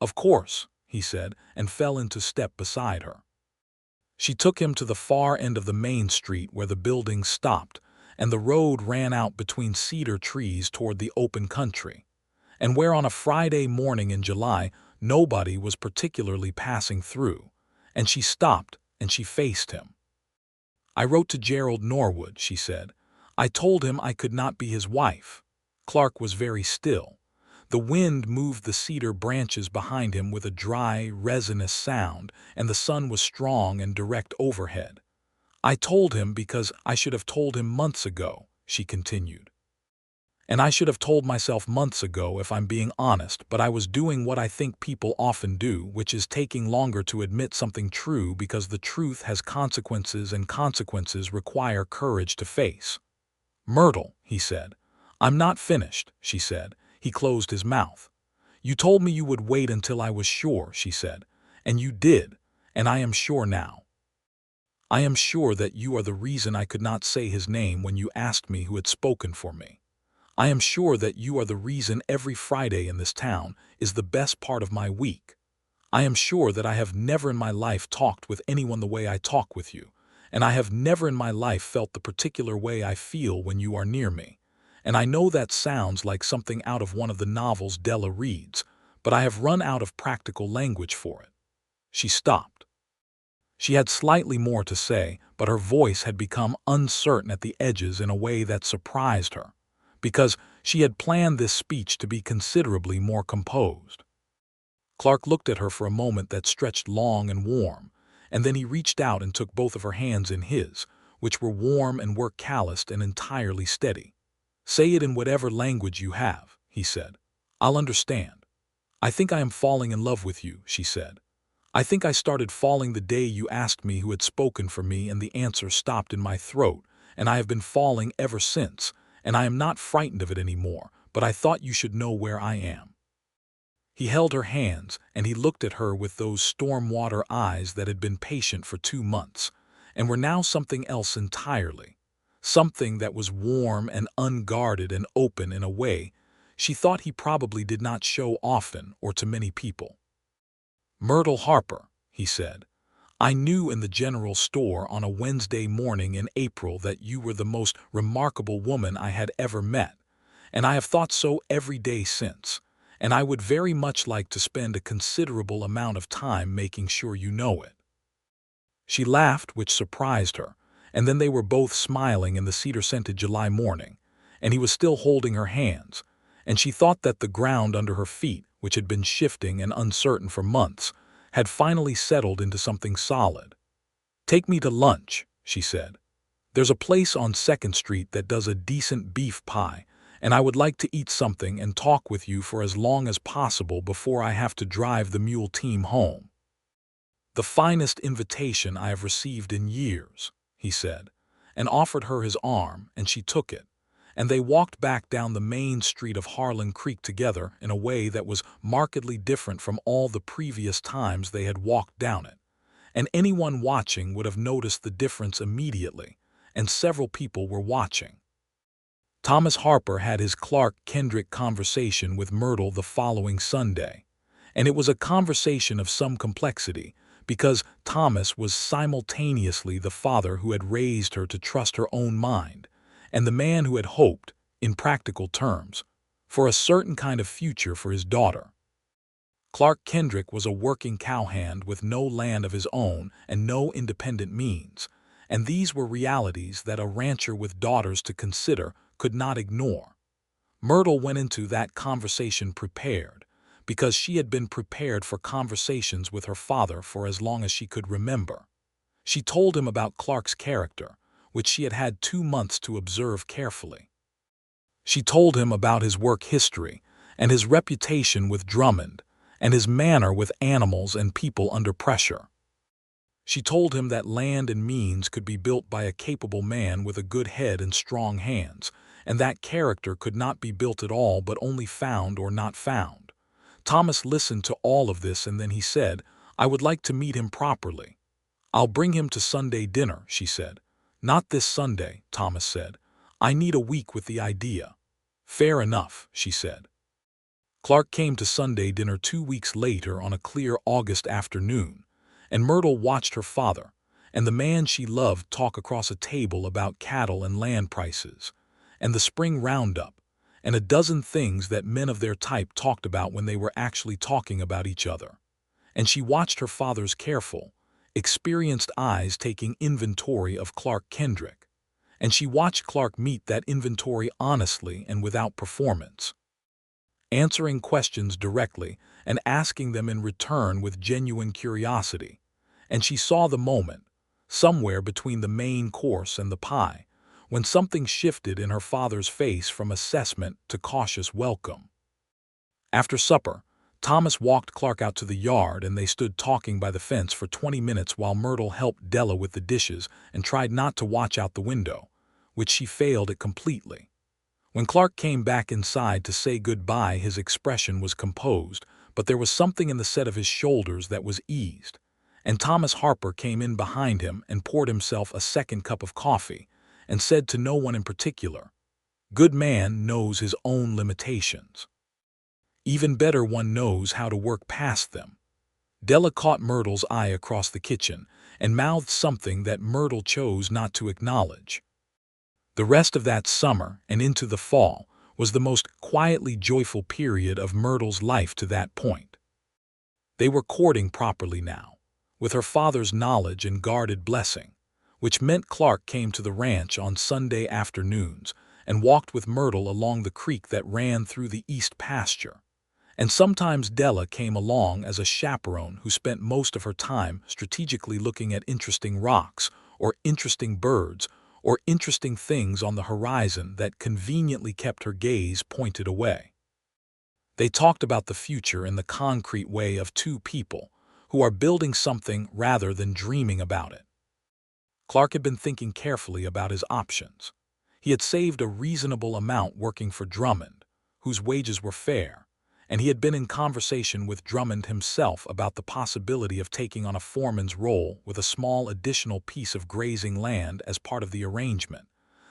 "Of course," he said, and fell into step beside her. She took him to the far end of the main street where the buildings stopped, and the road ran out between cedar trees toward the open country, and where on a Friday morning in July nobody was particularly passing through, and she stopped and she faced him. "I wrote to Gerald Norwood," she said. "I told him I could not be his wife." Clark was very still. The wind moved the cedar branches behind him with a dry, resinous sound, and the sun was strong and direct overhead. "I told him because I should have told him months ago," she continued. "And I should have told myself months ago if I'm being honest, but I was doing what I think people often do, which is taking longer to admit something true because the truth has consequences and consequences require courage to face." "Myrtle," he said. "I'm not finished," she said. He closed his mouth. "You told me you would wait until I was sure," she said. "And you did, and I am sure now. I am sure that you are the reason I could not say his name when you asked me who had spoken for me. I am sure that you are the reason every Friday in this town is the best part of my week. I am sure that I have never in my life talked with anyone the way I talk with you, and I have never in my life felt the particular way I feel when you are near me. And I know that sounds like something out of one of the novels Della reads, but I have run out of practical language for it." She stopped. She had slightly more to say, but her voice had become uncertain at the edges in a way that surprised her, because she had planned this speech to be considerably more composed. Clark looked at her for a moment that stretched long and warm, and then he reached out and took both of her hands in his, which were warm and were calloused and entirely steady. "Say it in whatever language you have," he said. "I'll understand." "I think I am falling in love with you," she said. "I think I started falling the day you asked me who had spoken for me and the answer stopped in my throat, and I have been falling ever since, and I am not frightened of it anymore, but I thought you should know where I am." He held her hands, and he looked at her with those storm-water eyes that had been patient for 2 months, and were now something else entirely, something that was warm and unguarded and open in a way she thought he probably did not show often or to many people. "Myrtle Harper," he said, "I knew in the general store on a Wednesday morning in April that you were the most remarkable woman I had ever met, and I have thought so every day since, and I would very much like to spend a considerable amount of time making sure you know it." She laughed, which surprised her, and then they were both smiling in the cedar-scented July morning, and he was still holding her hands, and she thought that the ground under her feet, which had been shifting and uncertain for months, had finally settled into something solid. "Take me to lunch," she said. "There's a place on 2nd Street that does a decent beef pie, and I would like to eat something and talk with you for as long as possible before I have to drive the mule team home." "The finest invitation I have received in years," he said, and offered her his arm, and she took it, and they walked back down the main street of Harlan Creek together in a way that was markedly different from all the previous times they had walked down it, and anyone watching would have noticed the difference immediately, and several people were watching. Thomas Harper had his Clark Kendrick conversation with Myrtle the following Sunday, and it was a conversation of some complexity, because Thomas was simultaneously the father who had raised her to trust her own mind, and the man who had hoped, in practical terms, for a certain kind of future for his daughter. Clark Kendrick was a working cowhand with no land of his own and no independent means, and these were realities that a rancher with daughters to consider could not ignore. Myrtle went into that conversation prepared, because she had been prepared for conversations with her father for as long as she could remember. She told him about Clark's character, which she had had 2 months to observe carefully. She told him about his work history and his reputation with Drummond and his manner with animals and people under pressure. She told him that land and means could be built by a capable man with a good head and strong hands, and that character could not be built at all but only found or not found. Thomas listened to all of this and then he said, "I would like to meet him properly." "I'll bring him to Sunday dinner," she said. "Not this Sunday," Thomas said. "I need a week with the idea." "Fair enough," she said. Clark came to Sunday dinner 2 weeks later on a clear August afternoon, and Myrtle watched her father and the man she loved talk across a table about cattle and land prices, and the spring roundup, and a dozen things that men of their type talked about when they were actually talking about each other. And she watched her father's careful, experienced eyes taking inventory of Clark Kendrick, and she watched Clark meet that inventory honestly and without performance, answering questions directly and asking them in return with genuine curiosity. And she saw the moment, somewhere between the main course and the pie, when something shifted in her father's face from assessment to cautious welcome. After supper, Thomas walked Clark out to the yard and they stood talking by the fence for 20 minutes while Myrtle helped Della with the dishes and tried not to watch out the window, which she failed at completely. When Clark came back inside to say goodbye, his expression was composed, but there was something in the set of his shoulders that was eased. And Thomas Harper came in behind him and poured himself a second cup of coffee and said to no one in particular, "Good man knows his own limitations. Even better, one knows how to work past them." Della caught Myrtle's eye across the kitchen and mouthed something that Myrtle chose not to acknowledge. The rest of that summer and into the fall was the most quietly joyful period of Myrtle's life to that point. They were courting properly now, with her father's knowledge and guarded blessing, which meant Clark came to the ranch on Sunday afternoons and walked with Myrtle along the creek that ran through the east pasture. And sometimes Della came along as a chaperone who spent most of her time strategically looking at interesting rocks or interesting birds or interesting things on the horizon that conveniently kept her gaze pointed away. They talked about the future in the concrete way of two people who are building something rather than dreaming about it. Clark had been thinking carefully about his options. He had saved a reasonable amount working for Drummond, whose wages were fair, and he had been in conversation with Drummond himself about the possibility of taking on a foreman's role with a small additional piece of grazing land as part of the arrangement,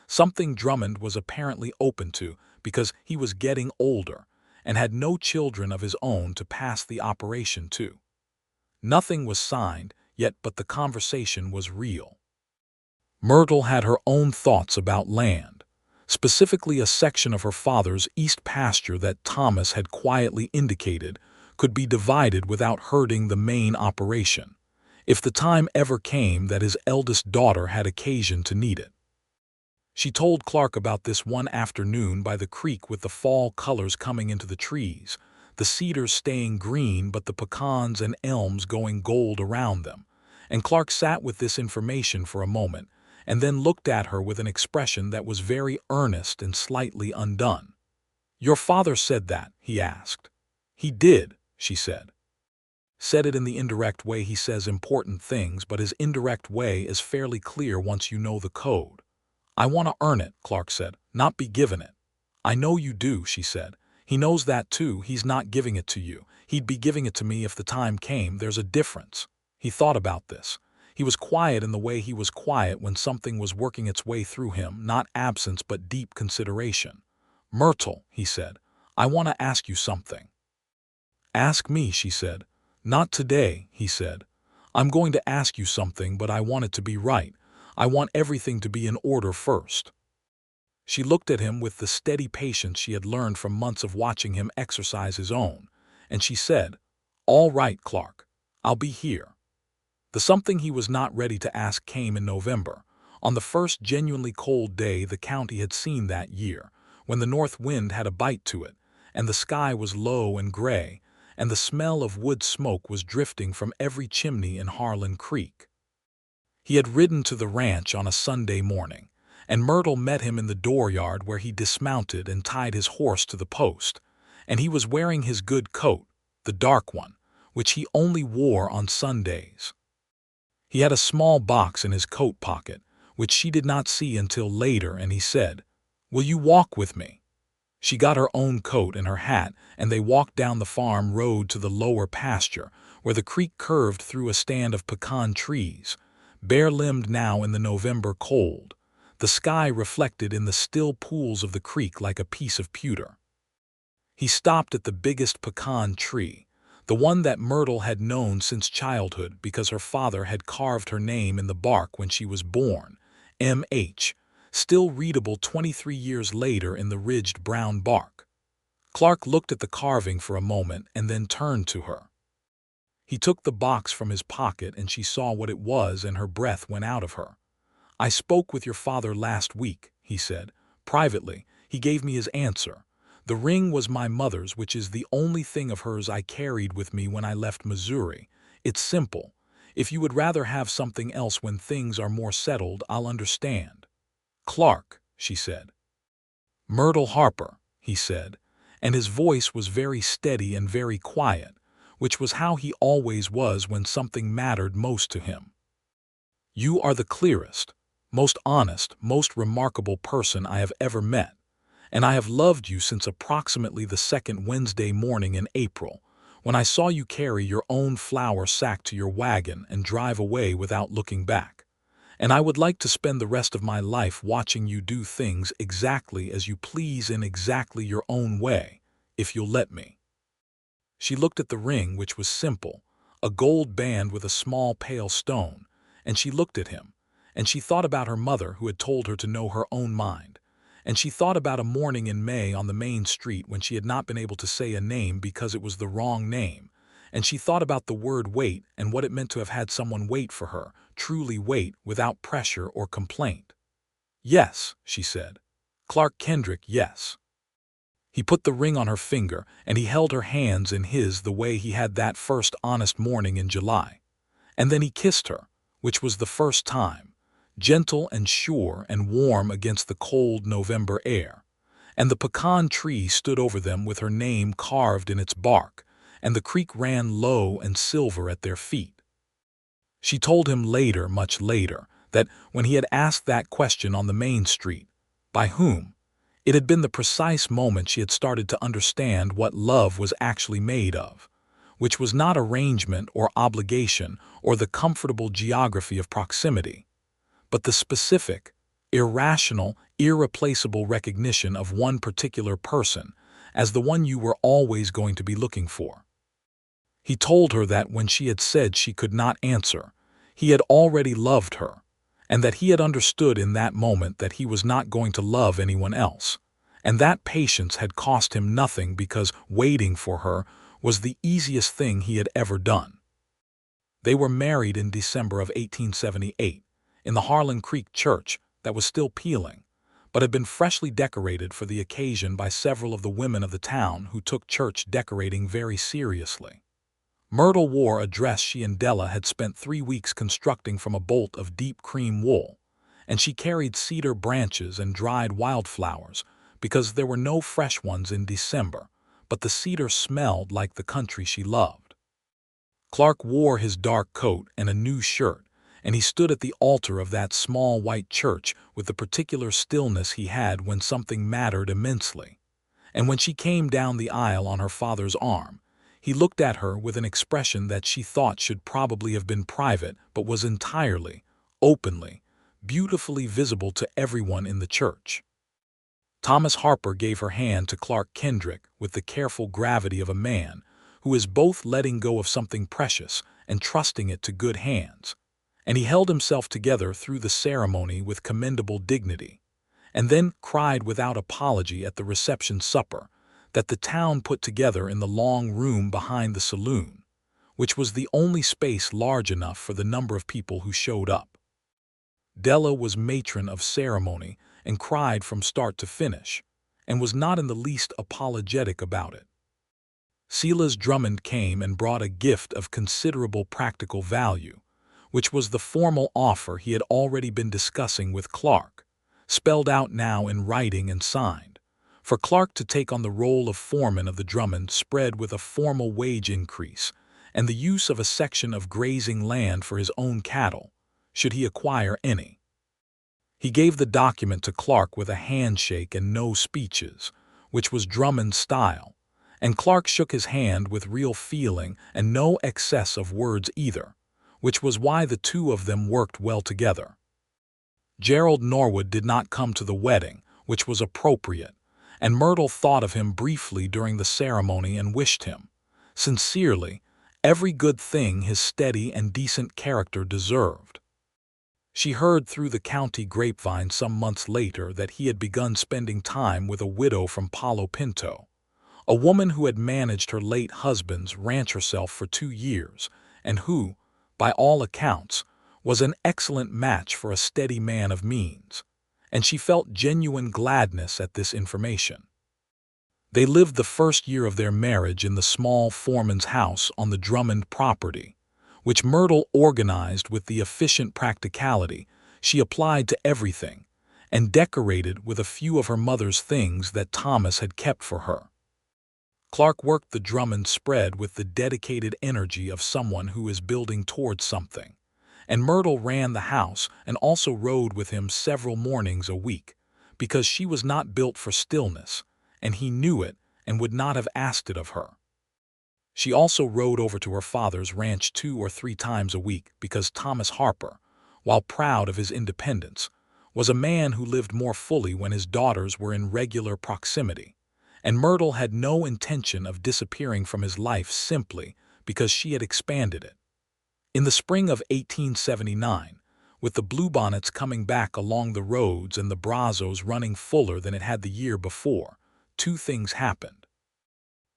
something Drummond was apparently open to because he was getting older and had no children of his own to pass the operation to. Nothing was signed yet, but the conversation was real. Myrtle had her own thoughts about land, specifically a section of her father's east pasture that Thomas had quietly indicated could be divided without hurting the main operation, if the time ever came that his eldest daughter had occasion to need it. She told Clark about this one afternoon by the creek with the fall colors coming into the trees, the cedars staying green but the pecans and elms going gold around them, and Clark sat with this information for a moment and then looked at her with an expression that was very earnest and slightly undone. "Your father said that?" he asked. "He did," she said. "Said it in the indirect way he says important things, but his indirect way is fairly clear once you know the code." "I want to earn it," Clark said, "not be given it." "I know you do," she said. "He knows that too. He's not giving it to you. He'd be giving it to me if the time came. There's a difference." He thought about this. He was quiet in the way he was quiet when something was working its way through him, not absence but deep consideration. "Myrtle," he said, "I want to ask you something." "Ask me," she said. "Not today," he said. "I'm going to ask you something, but I want it to be right. I want everything to be in order first." She looked at him with the steady patience she had learned from months of watching him exercise his own, and she said, "All right, Clark, I'll be here." The something he was not ready to ask came in November, on the first genuinely cold day the county had seen that year, when the north wind had a bite to it, and the sky was low and gray, and the smell of wood smoke was drifting from every chimney in Harlan Creek. He had ridden to the ranch on a Sunday morning, and Myrtle met him in the dooryard where he dismounted and tied his horse to the post, and he was wearing his good coat, the dark one, which he only wore on Sundays. He had a small box in his coat pocket, which she did not see until later, and he said, "Will you walk with me?" She got her own coat and her hat, and they walked down the farm road to the lower pasture, where the creek curved through a stand of pecan trees, bare-limbed now in the November cold, the sky reflected in the still pools of the creek like a piece of pewter. He stopped at the biggest pecan tree, the one that Myrtle had known since childhood because her father had carved her name in the bark when she was born, M.H., still readable 23 years later in the ridged brown bark. Clark looked at the carving for a moment and then turned to her. He took the box from his pocket and she saw what it was and her breath went out of her. "I spoke with your father last week," he said. "Privately, he gave me his answer. The ring was my mother's, which is the only thing of hers I carried with me when I left Missouri. It's simple. If you would rather have something else when things are more settled, I'll understand." "Clark," she said. "Myrtle Harper," he said, and his voice was very steady and very quiet, which was how he always was when something mattered most to him. "You are the clearest, most honest, most remarkable person I have ever met, and I have loved you since approximately the second Wednesday morning in April, when I saw you carry your own flour sack to your wagon and drive away without looking back. And I would like to spend the rest of my life watching you do things exactly as you please in exactly your own way, if you'll let me." She looked at the ring, which was simple, a gold band with a small pale stone, and she looked at him, and she thought about her mother who had told her to know her own mind, and she thought about a morning in May on the main street when she had not been able to say a name because it was the wrong name, and she thought about the word wait and what it meant to have had someone wait for her, truly wait, without pressure or complaint. "Yes," she said. "Clark Kendrick, yes." He put the ring on her finger, and he held her hands in his the way he had that first honest morning in July. And then he kissed her, which was the first time, gentle and sure and warm against the cold November air. And the pecan tree stood over them with her name carved in its bark, and the creek ran low and silver at their feet. She told him later, much later, that when he had asked that question on the main street, by whom, it had been the precise moment she had started to understand what love was actually made of, which was not arrangement or obligation or the comfortable geography of proximity, but the specific, irrational, irreplaceable recognition of one particular person as the one you were always going to be looking for. He told her that when she had said she could not answer, he had already loved her, and that he had understood in that moment that he was not going to love anyone else, and that patience had cost him nothing because waiting for her was the easiest thing he had ever done. They were married in December of 1878, in the Harlan Creek church that was still peeling, but had been freshly decorated for the occasion by several of the women of the town who took church decorating very seriously. Myrtle wore a dress she and Della had spent 3 weeks constructing from a bolt of deep cream wool, and she carried cedar branches and dried wildflowers because there were no fresh ones in December, but the cedar smelled like the country she loved. Clark wore his dark coat and a new shirt, and he stood at the altar of that small white church with the particular stillness he had when something mattered immensely. And when she came down the aisle on her father's arm, he looked at her with an expression that she thought should probably have been private but was entirely, openly, beautifully visible to everyone in the church. Thomas Harper gave her hand to Clark Kendrick with the careful gravity of a man who is both letting go of something precious and trusting it to good hands, and he held himself together through the ceremony with commendable dignity, and then cried without apology at the reception supper that the town put together in the long room behind the saloon, which was the only space large enough for the number of people who showed up. Della was matron of ceremony and cried from start to finish, and was not in the least apologetic about it. Silas Drummond came and brought a gift of considerable practical value, which was the formal offer he had already been discussing with Clark, spelled out now in writing and signed, for Clark to take on the role of foreman of the Drummond spread with a formal wage increase, and the use of a section of grazing land for his own cattle, should he acquire any. He gave the document to Clark with a handshake and no speeches, which was Drummond's style, and Clark shook his hand with real feeling and no excess of words either, which was why the two of them worked well together. Gerald Norwood did not come to the wedding, which was appropriate, and Myrtle thought of him briefly during the ceremony and wished him, sincerely, every good thing his steady and decent character deserved. She heard through the county grapevine some months later that he had begun spending time with a widow from Palo Pinto, a woman who had managed her late husband's ranch herself for 2 years, and who, by all accounts, was an excellent match for a steady man of means, and she felt genuine gladness at this information. They lived the first year of their marriage in the small foreman's house on the Drummond property, which Myrtle organized with the efficient practicality she applied to everything, and decorated with a few of her mother's things that Thomas had kept for her. Clark worked the Drummond spread with the dedicated energy of someone who is building towards something, and Myrtle ran the house and also rode with him several mornings a week, because she was not built for stillness, and he knew it and would not have asked it of her. She also rode over to her father's ranch 2 or 3 times a week because Thomas Harper, while proud of his independence, was a man who lived more fully when his daughters were in regular proximity, and Myrtle had no intention of disappearing from his life simply because she had expanded it. In the spring of 1879, with the bluebonnets coming back along the roads and the Brazos running fuller than it had the year before, 2 things happened.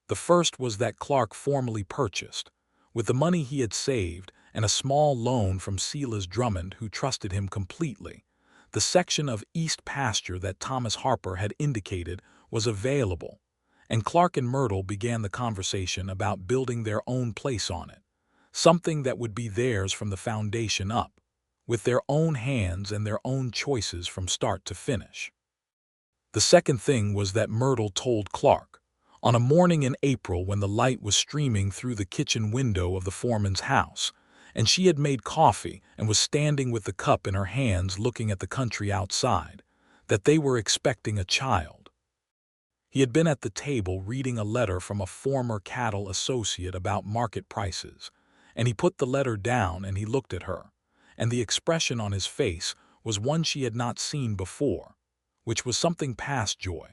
The first was that Clark formally purchased, with the money he had saved and a small loan from Silas Drummond, who trusted him completely, the section of east pasture that Thomas Harper had indicated was available, and Clark and Myrtle began the conversation about building their own place on it, something that would be theirs from the foundation up, with their own hands and their own choices from start to finish. The second thing was that Myrtle told Clark, on a morning in April when the light was streaming through the kitchen window of the foreman's house, and she had made coffee and was standing with the cup in her hands looking at the country outside, that they were expecting a child. He had been at the table reading a letter from a former cattle associate about market prices, and he put the letter down and he looked at her, and the expression on his face was one she had not seen before, which was something past joy.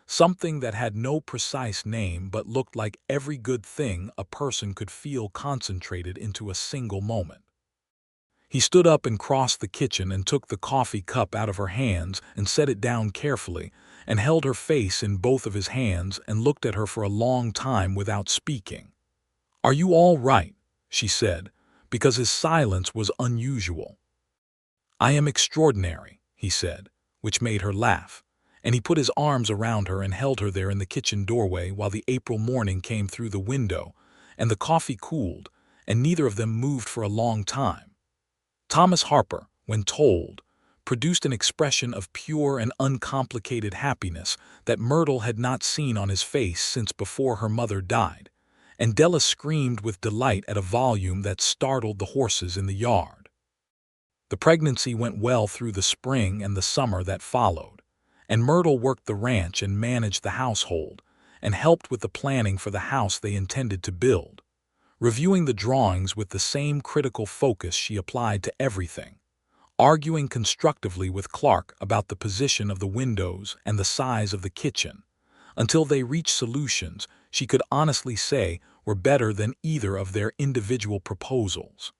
Something that had no precise name but looked like every good thing a person could feel concentrated into a single moment. He stood up and crossed the kitchen and took the coffee cup out of her hands and set it down carefully and held her face in both of his hands and looked at her for a long time without speaking. "Are you all right?" she said, because his silence was unusual. "I am extraordinary," he said, which made her laugh, and he put his arms around her and held her there in the kitchen doorway while the April morning came through the window and the coffee cooled, and neither of them moved for a long time. Thomas Harper, when told, produced an expression of pure and uncomplicated happiness that Myrtle had not seen on his face since before her mother died, and Della screamed with delight at a volume that startled the horses in the yard. The pregnancy went well through the spring and the summer that followed, and Myrtle worked the ranch and managed the household, and helped with the planning for the house they intended to build, reviewing the drawings with the same critical focus she applied to everything, arguing constructively with Clark about the position of the windows and the size of the kitchen, until they reached solutions she could honestly say were better than either of their individual proposals.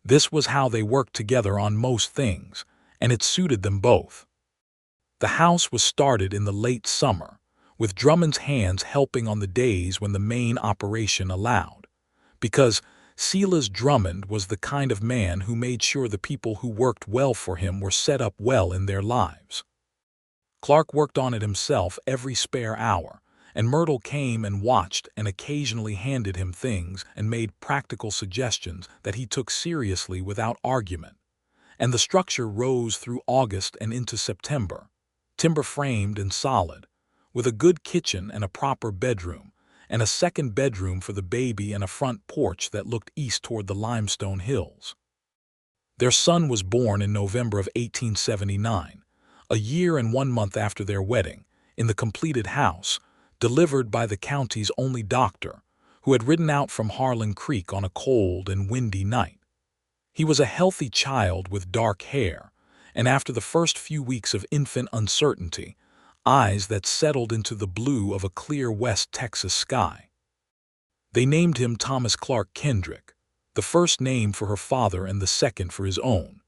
This was how they worked together on most things, and it suited them both. The house was started in the late summer, with Drummond's hands helping on the days when the main operation allowed, because Silas Drummond was the kind of man who made sure the people who worked well for him were set up well in their lives. Clark worked on it himself every spare hour, and Myrtle came and watched and occasionally handed him things and made practical suggestions that he took seriously without argument, and the structure rose through August and into September, timber-framed and solid, with a good kitchen and a proper bedroom, and a second bedroom for the baby and a front porch that looked east toward the limestone hills. Their son was born in November of 1879, a year and 1 month after their wedding, in the completed house, delivered by the county's only doctor, who had ridden out from Harlan Creek on a cold and windy night. He was a healthy child with dark hair, and after the first few weeks of infant uncertainty, eyes that settled into the blue of a clear West Texas sky. They named him Thomas Clark Kendrick, the first name for her father and the second for his own.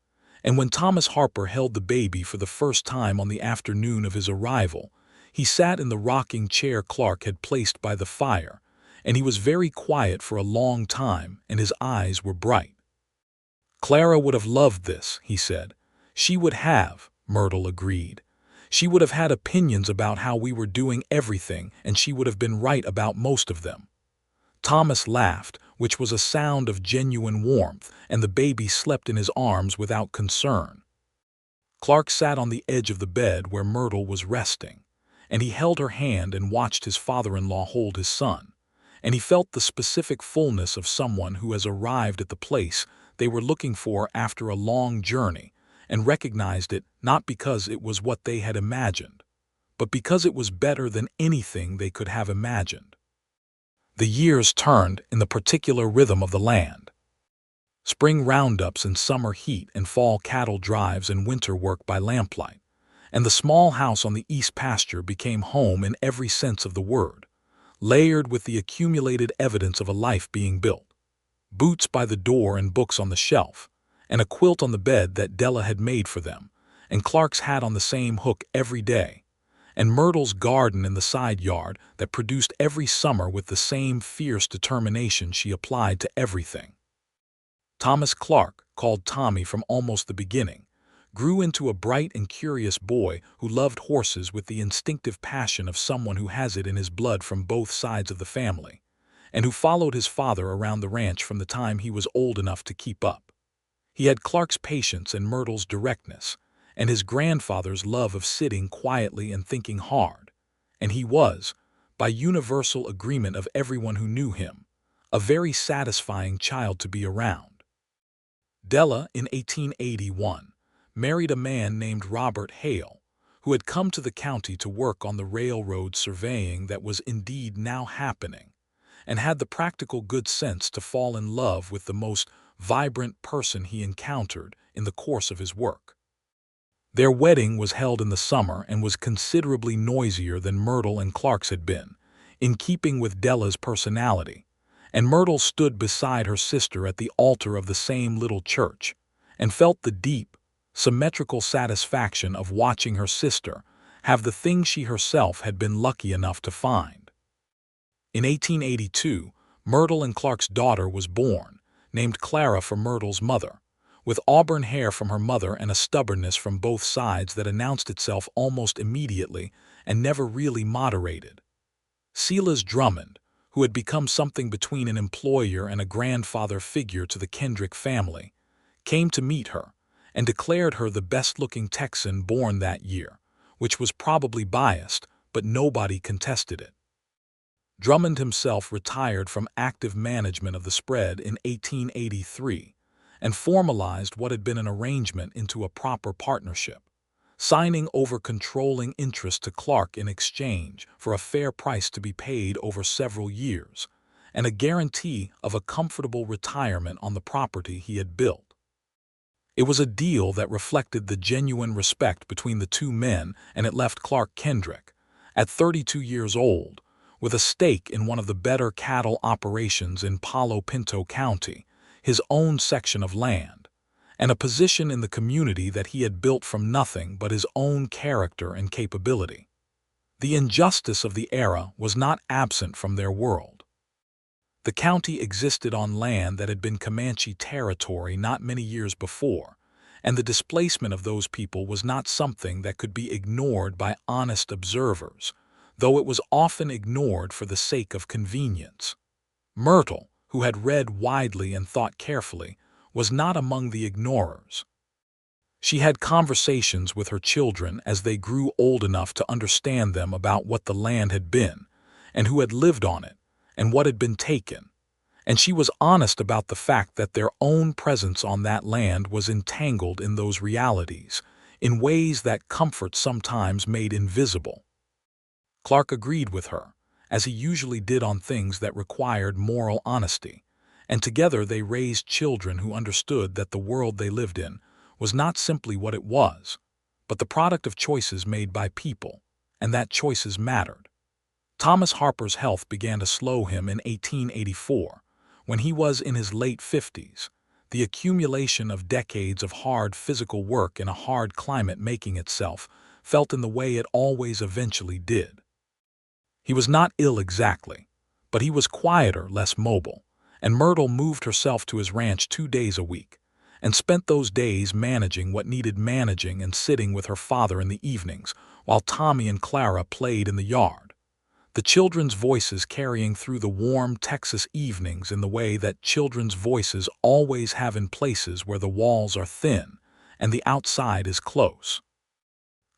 And when Thomas Harper held the baby for the first time on the afternoon of his arrival, he sat in the rocking chair Clark had placed by the fire, and he was very quiet for a long time, and his eyes were bright. "Clara would have loved this," he said. "She would have," Myrtle agreed. "She would have had opinions about how we were doing everything, and she would have been right about most of them." Thomas laughed, which was a sound of genuine warmth, and the baby slept in his arms without concern. Clark sat on the edge of the bed where Myrtle was resting, and he held her hand and watched his father-in-law hold his son, and he felt the specific fullness of someone who has arrived at the place they were looking for after a long journey, and recognized it not because it was what they had imagined, but because it was better than anything they could have imagined. The years turned in the particular rhythm of the land. Spring roundups and summer heat and fall cattle drives and winter work by lamplight, and the small house on the east pasture became home in every sense of the word, layered with the accumulated evidence of a life being built. Boots by the door and books on the shelf, and a quilt on the bed that Della had made for them, and Clark's hat on the same hook every day, and Myrtle's garden in the side yard that produced every summer with the same fierce determination she applied to everything. Thomas Clark, called Tommy from almost the beginning, grew into a bright and curious boy who loved horses with the instinctive passion of someone who has it in his blood from both sides of the family, and who followed his father around the ranch from the time he was old enough to keep up. He had Clark's patience and Myrtle's directness, and his grandfather's love of sitting quietly and thinking hard, and he was, by universal agreement of everyone who knew him, a very satisfying child to be around. Della, in 1881, married a man named Robert Hale, who had come to the county to work on the railroad surveying that was indeed now happening, and had the practical good sense to fall in love with the most vibrant person he encountered in the course of his work. Their wedding was held in the summer and was considerably noisier than Myrtle and Clark's had been, in keeping with Della's personality, and Myrtle stood beside her sister at the altar of the same little church, and felt the deep, symmetrical satisfaction of watching her sister have the thing she herself had been lucky enough to find. In 1882, Myrtle and Clark's daughter was born, named Clara for Myrtle's mother, with auburn hair from her mother and a stubbornness from both sides that announced itself almost immediately and never really moderated. Silas Drummond, who had become something between an employer and a grandfather figure to the Kendrick family, came to meet her and declared her the best-looking Texan born that year, which was probably biased, but nobody contested it. Drummond himself retired from active management of the spread in 1883 and formalized what had been an arrangement into a proper partnership, signing over controlling interest to Clark in exchange for a fair price to be paid over several years and a guarantee of a comfortable retirement on the property he had built. It was a deal that reflected the genuine respect between the two men, and it left Clark Kendrick, at 32 years old, with a stake in one of the better cattle operations in Palo Pinto County, his own section of land, and a position in the community that he had built from nothing but his own character and capability. The injustice of the era was not absent from their world. The county existed on land that had been Comanche territory not many years before, and the displacement of those people was not something that could be ignored by honest observers, though it was often ignored for the sake of convenience. Myrtle, who had read widely and thought carefully, was not among the ignorers. She had conversations with her children as they grew old enough to understand them about what the land had been, and who had lived on it, and what had been taken, and she was honest about the fact that their own presence on that land was entangled in those realities, in ways that comfort sometimes made invisible. Clark agreed with her, as he usually did on things that required moral honesty, and together they raised children who understood that the world they lived in was not simply what it was, but the product of choices made by people, and that choices mattered. Thomas Harper's health began to slow him in 1884, when he was in his late 50s, the accumulation of decades of hard physical work in a hard climate making itself felt in the way it always eventually did. He was not ill exactly, but he was quieter, less mobile, and Myrtle moved herself to his ranch 2 days a week, and spent those days managing what needed managing and sitting with her father in the evenings while Tommy and Clara played in the yard, the children's voices carrying through the warm Texas evenings in the way that children's voices always have in places where the walls are thin and the outside is close.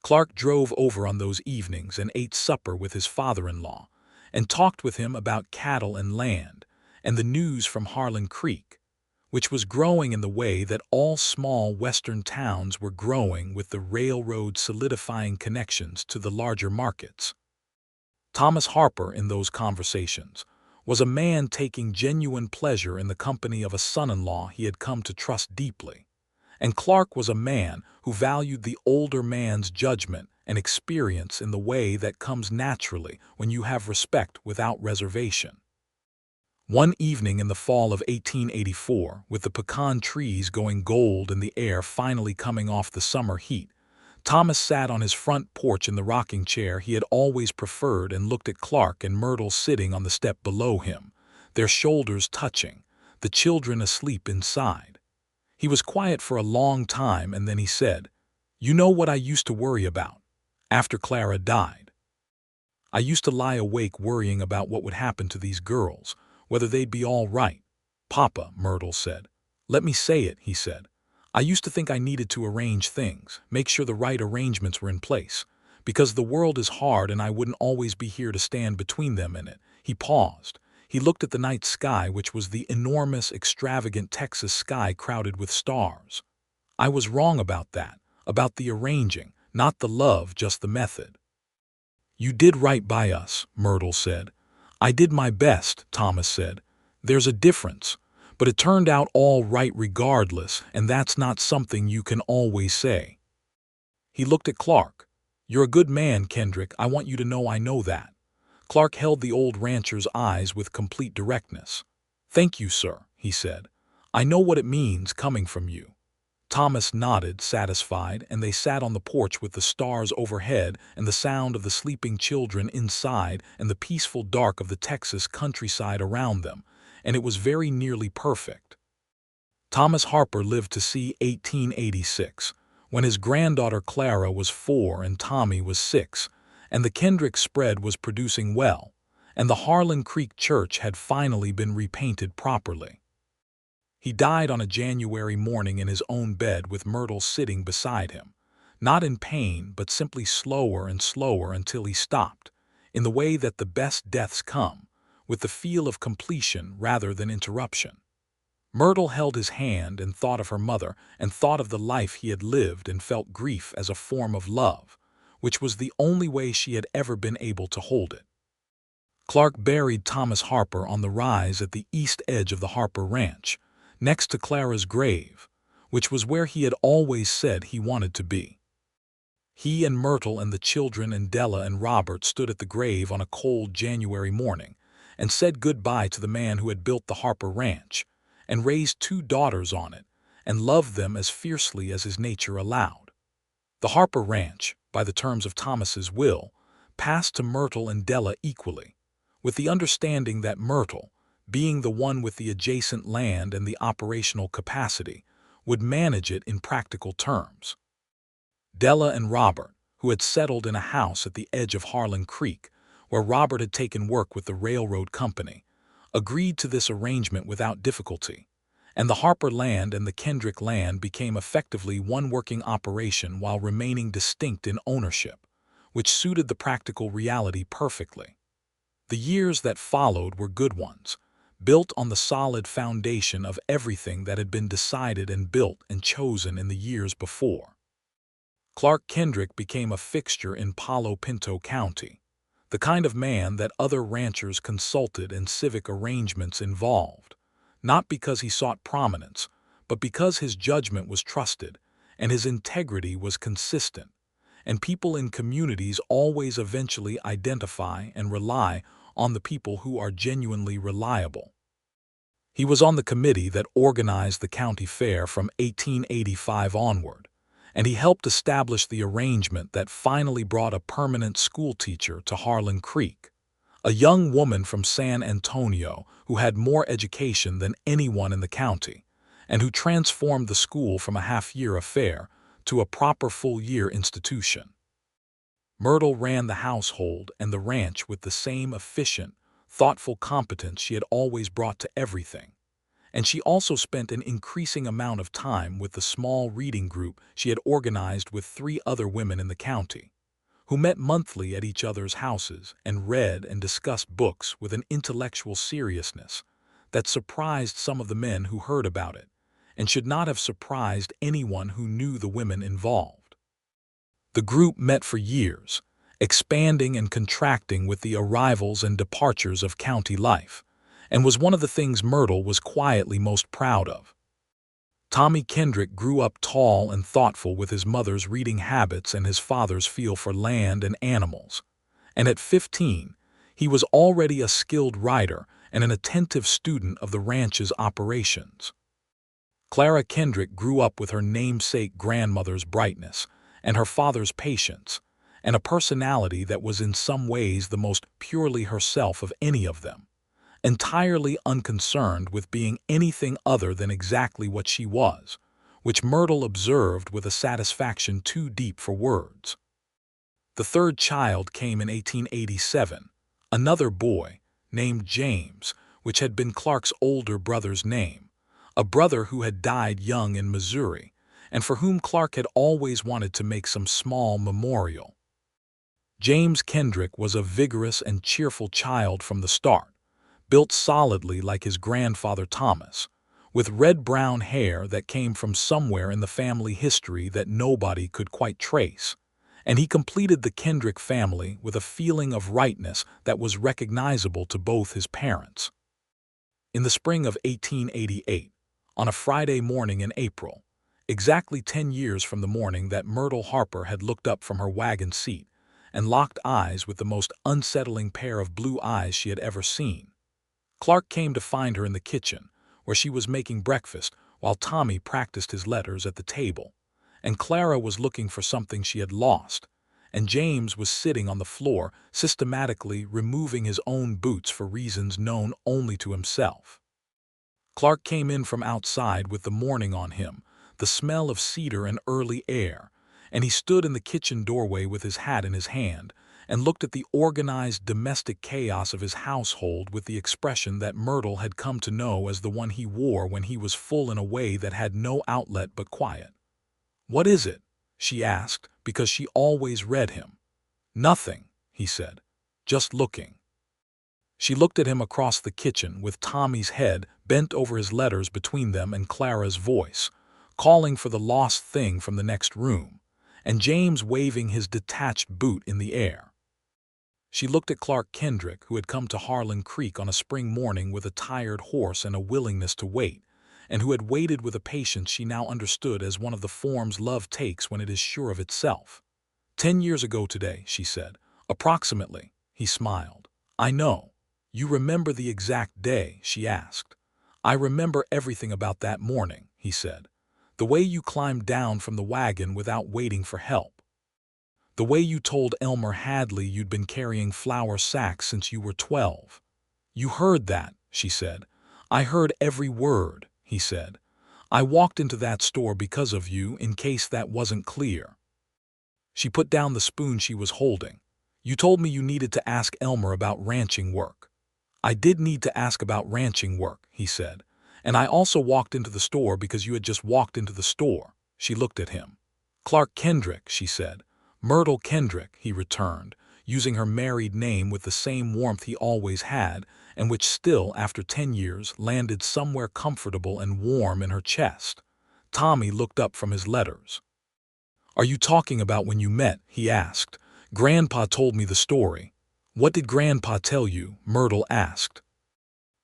Clark drove over on those evenings and ate supper with his father-in-law, and talked with him about cattle and land, and the news from Harlan Creek, which was growing in the way that all small western towns were growing with the railroad solidifying connections to the larger markets. Thomas Harper, in those conversations, was a man taking genuine pleasure in the company of a son-in-law he had come to trust deeply, and Clark was a man who valued the older man's judgment and experience in the way that comes naturally when you have respect without reservation. One evening in the fall of 1884, with the pecan trees going gold and the air finally coming off the summer heat, Thomas sat on his front porch in the rocking chair he had always preferred and looked at Clark and Myrtle sitting on the step below him, their shoulders touching, the children asleep inside. He was quiet for a long time, and then he said, "You know what I used to worry about after Clara died? I used to lie awake worrying about what would happen to these girls, whether they'd be all right." "Papa," Myrtle said. "Let me say it," he said. "I used to think I needed to arrange things, make sure the right arrangements were in place, because the world is hard and I wouldn't always be here to stand between them in it." He paused. He looked at the night sky, which was the enormous, extravagant Texas sky crowded with stars. "I was wrong about that, about the arranging, not the love, just the method." "You did right by us," Myrtle said. "I did my best," Thomas said. "There's a difference. But it turned out all right regardless, and that's not something you can always say." He looked at Clark. "You're a good man, Kendrick. I want you to know I know that." Clark held the old rancher's eyes with complete directness. "Thank you, sir," he said. "I know what it means coming from you." Thomas nodded, satisfied, and they sat on the porch with the stars overhead and the sound of the sleeping children inside and the peaceful dark of the Texas countryside around them, and it was very nearly perfect. Thomas Harper lived to see 1886, when his granddaughter Clara was 4 and Tommy was 6, and the Kendrick spread was producing well, and the Harlan Creek church had finally been repainted properly. He died on a January morning in his own bed with Myrtle sitting beside him, not in pain but simply slower and slower until he stopped, in the way that the best deaths come, with the feel of completion rather than interruption. Myrtle held his hand and thought of her mother and thought of the life he had lived and felt grief as a form of love, which was the only way she had ever been able to hold it. Clark buried Thomas Harper on the rise at the east edge of the Harper Ranch, next to Clara's grave, which was where he had always said he wanted to be. He and Myrtle and the children and Della and Robert stood at the grave on a cold January morning and said goodbye to the man who had built the Harper Ranch and raised 2 daughters on it and loved them as fiercely as his nature allowed. The Harper Ranch, by the terms of Thomas's will, passed to Myrtle and Della equally, with the understanding that Myrtle, being the one with the adjacent land and the operational capacity, would manage it in practical terms. Della and Robert, who had settled in a house at the edge of Harlan Creek, where Robert had taken work with the railroad company, agreed to this arrangement without difficulty, and the Harper land and the Kendrick land became effectively one working operation while remaining distinct in ownership, which suited the practical reality perfectly. The years that followed were good ones, built on the solid foundation of everything that had been decided and built and chosen in the years before. Clark Kendrick became a fixture in Palo Pinto County, the kind of man that other ranchers consulted in civic arrangements involved, not because he sought prominence, but because his judgment was trusted and his integrity was consistent, and people in communities always eventually identify and rely on the people who are genuinely reliable. He was on the committee that organized the county fair from 1885 onward, and he helped establish the arrangement that finally brought a permanent schoolteacher to Harlan Creek, a young woman from San Antonio who had more education than anyone in the county, and who transformed the school from a half-year affair to a proper full-year institution. Myrtle ran the household and the ranch with the same efficient, thoughtful competence she had always brought to everything, and she also spent an increasing amount of time with the small reading group she had organized with 3 other women in the county, who met monthly at each other's houses and read and discussed books with an intellectual seriousness that surprised some of the men who heard about it, and should not have surprised anyone who knew the women involved. The group met for years, expanding and contracting with the arrivals and departures of county life, and was one of the things Myrtle was quietly most proud of. Tommy Kendrick grew up tall and thoughtful with his mother's reading habits and his father's feel for land and animals, and at 15, he was already a skilled writer and an attentive student of the ranch's operations. Clara Kendrick grew up with her namesake grandmother's brightness and her father's patience, and a personality that was in some ways the most purely herself of any of them, entirely unconcerned with being anything other than exactly what she was, which Myrtle observed with a satisfaction too deep for words. The third child came in 1887, another boy, named James, which had been Clark's older brother's name, a brother who had died young in Missouri, and for whom Clark had always wanted to make some small memorial. James Kendrick was a vigorous and cheerful child from the start, built solidly like his grandfather Thomas, with red-brown hair that came from somewhere in the family history that nobody could quite trace, and he completed the Kendrick family with a feeling of rightness that was recognizable to both his parents. In the spring of 1888, on a Friday morning in April, exactly 10 years from the morning that Myrtle Harper had looked up from her wagon seat and locked eyes with the most unsettling pair of blue eyes she had ever seen, Clark came to find her in the kitchen, where she was making breakfast while Tommy practiced his letters at the table, and Clara was looking for something she had lost, and James was sitting on the floor systematically removing his own boots for reasons known only to himself. Clark came in from outside with the morning on him, the smell of cedar and early air, and he stood in the kitchen doorway with his hat in his hand and looked at the organized domestic chaos of his household with the expression that Myrtle had come to know as the one he wore when he was full in a way that had no outlet but quiet. "What is it?" she asked, because she always read him. "Nothing," he said, "just looking." She looked at him across the kitchen with Tommy's head bent over his letters between them and Clara's voice, calling for the lost thing from the next room, and James waving his detached boot in the air. She looked at Clark Kendrick, who had come to Harlan Creek on a spring morning with a tired horse and a willingness to wait, and who had waited with a patience she now understood as one of the forms love takes when it is sure of itself. 10 years ago today," she said. "Approximately," he smiled. "I know. You remember the exact day?" she asked. "I remember everything about that morning," he said. "The way you climbed down from the wagon without waiting for help. The way you told Elmer Hadley you'd been carrying flour sacks since you were 12. You heard that," she said. "I heard every word," he said. "I walked into that store because of you, in case that wasn't clear." She put down the spoon she was holding. "You told me you needed to ask Elmer about ranching work." "I did need to ask about ranching work," he said. "And I also walked into the store because you had just walked into the store." She looked at him. "Clark Kendrick," she said. "Myrtle Kendrick," he returned. using her married name with the same warmth he always had, and which still, after 10 years, landed somewhere comfortable and warm in her chest. Tommy looked up from his letters. "Are you talking about when you met?" he asked. "Grandpa told me the story." "What did Grandpa tell you?" Myrtle asked.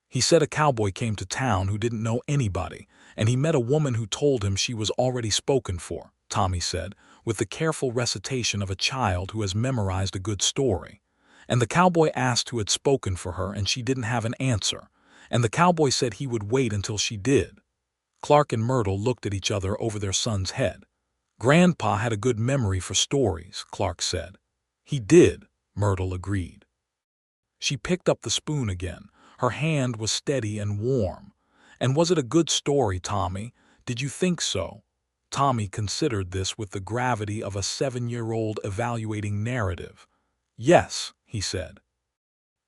"He said a cowboy came to town who didn't know anybody, and he met a woman who told him she was already spoken for," Tommy said, with the careful recitation of a child who has memorized a good story. "And the cowboy asked who had spoken for her, and she didn't have an answer. And the cowboy said he would wait until she did." Clark and Myrtle looked at each other over their son's head. "Grandpa had a good memory for stories," Clark said. "He did," Myrtle agreed. She picked up the spoon again. Her hand was steady and warm. "And was it a good story, Tommy? Did you think so?" Tommy considered this with the gravity of a 7-year-old evaluating narrative. "Yes," he said.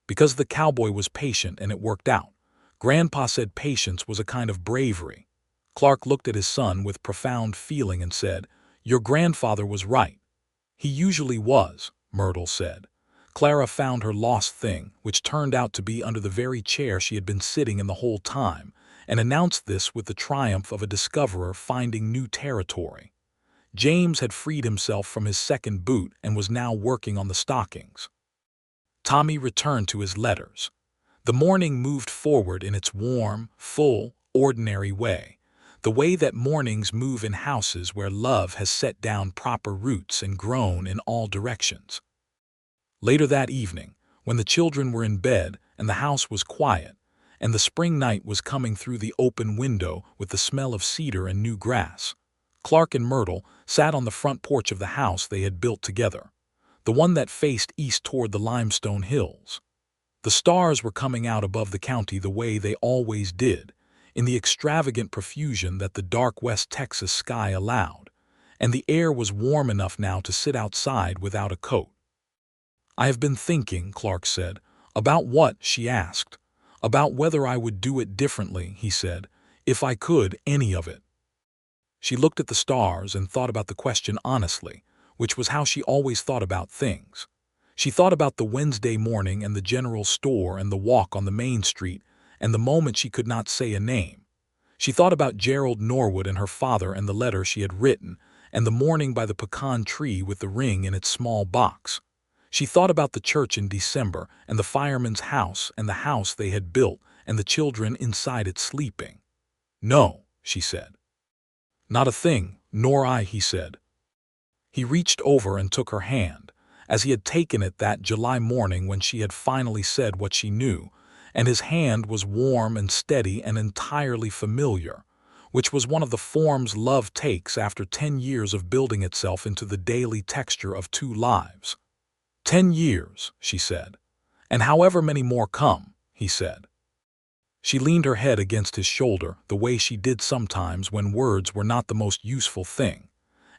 "Because the cowboy was patient and it worked out. Grandpa said patience was a kind of bravery." Clark looked at his son with profound feeling and said, "Your grandfather was right." "He usually was," Myrtle said. Clara found her lost thing, which turned out to be under the very chair she had been sitting in the whole time, and announced this with the triumph of a discoverer finding new territory. James had freed himself from his second boot and was now working on the stockings. Tommy returned to his letters. The morning moved forward in its warm, full, ordinary way, the way that mornings move in houses where love has set down proper roots and grown in all directions. Later that evening, when the children were in bed and the house was quiet, and the spring night was coming through the open window with the smell of cedar and new grass, Clark and Myrtle sat on the front porch of the house they had built together, the one that faced east toward the limestone hills. The stars were coming out above the county the way they always did, in the extravagant profusion that the dark West Texas sky allowed, and the air was warm enough now to sit outside without a coat. "I have been thinking," Clark said. "About what?" she asked. "About whether I would do it differently," he said, "if I could, any of it." She looked at the stars and thought about the question honestly, which was how she always thought about things. She thought about the Wednesday morning and the general store and the walk on the main street and the moment she could not say a name. She thought about Gerald Norwood and her father and the letter she had written, and the morning by the pecan tree with the ring in its small box. She thought about the church in December and the fireman's house and the house they had built and the children inside it sleeping. "No," she said. "Not a thing, nor I," he said. He reached over and took her hand, as he had taken it that July morning when she had finally said what she knew, and his hand was warm and steady and entirely familiar, which was one of the forms love takes after 10 years of building itself into the daily texture of two lives. "10 years," she said. "And however many more come," he said. She leaned her head against his shoulder, the way she did sometimes when words were not the most useful thing,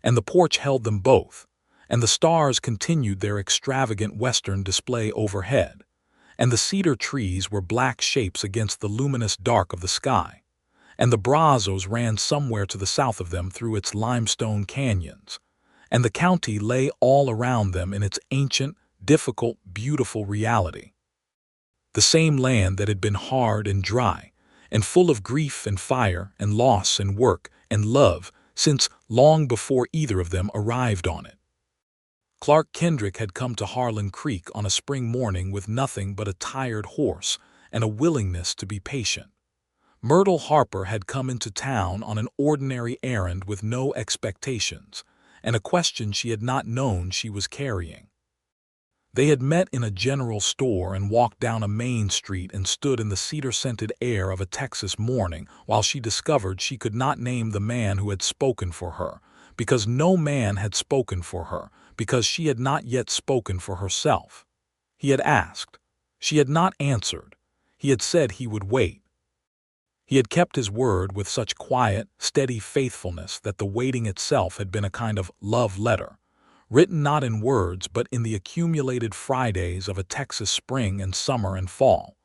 and the porch held them both, and the stars continued their extravagant western display overhead, and the cedar trees were black shapes against the luminous dark of the sky, and the Brazos ran somewhere to the south of them through its limestone canyons, and the county lay all around them in its ancient, difficult, beautiful reality. The same land that had been hard and dry, and full of grief and fire and loss and work and love since long before either of them arrived on it. Clark Kendrick had come to Harlan Creek on a spring morning with nothing but a tired horse and a willingness to be patient. Myrtle Harper had come into town on an ordinary errand with no expectations, and a question she had not known she was carrying. They had met in a general store and walked down a main street and stood in the cedar-scented air of a Texas morning while she discovered she could not name the man who had spoken for her, because no man had spoken for her, because she had not yet spoken for herself. He had asked. She had not answered. He had said he would wait. He had kept his word with such quiet, steady faithfulness that the waiting itself had been a kind of love letter, written not in words but in the accumulated Fridays of a Texas spring and summer and fall,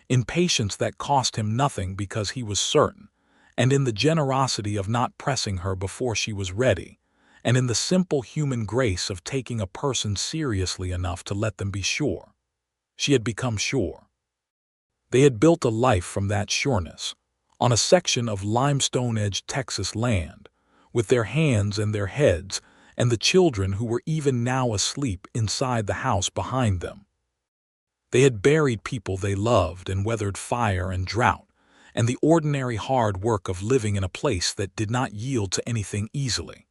in patience that cost him nothing because he was certain, and in the generosity of not pressing her before she was ready, and in the simple human grace of taking a person seriously enough to let them be sure. She had become sure. They had built a life from that sureness, on a section of limestone-edged Texas land, with their hands and their heads, and the children who were even now asleep inside the house behind them. They had buried people they loved and weathered fire and drought, and the ordinary hard work of living in a place that did not yield to anything easily.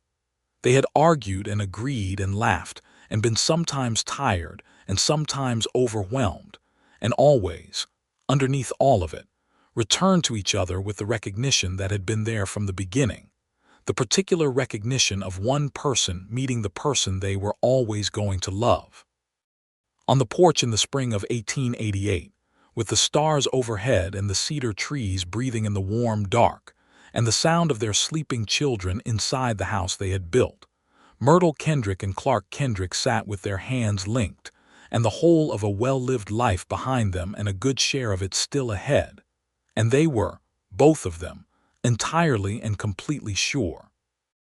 They had argued and agreed and laughed, and been sometimes tired and sometimes overwhelmed, and always, underneath all of it, returned to each other with the recognition that had been there from the beginning, the particular recognition of one person meeting the person they were always going to love. On the porch in the spring of 1888, with the stars overhead and the cedar trees breathing in the warm dark, and the sound of their sleeping children inside the house they had built, Myrtle Kendrick and Clark Kendrick sat with their hands linked, and the whole of a well-lived life behind them and a good share of it still ahead, and they were, both of them, entirely and completely sure.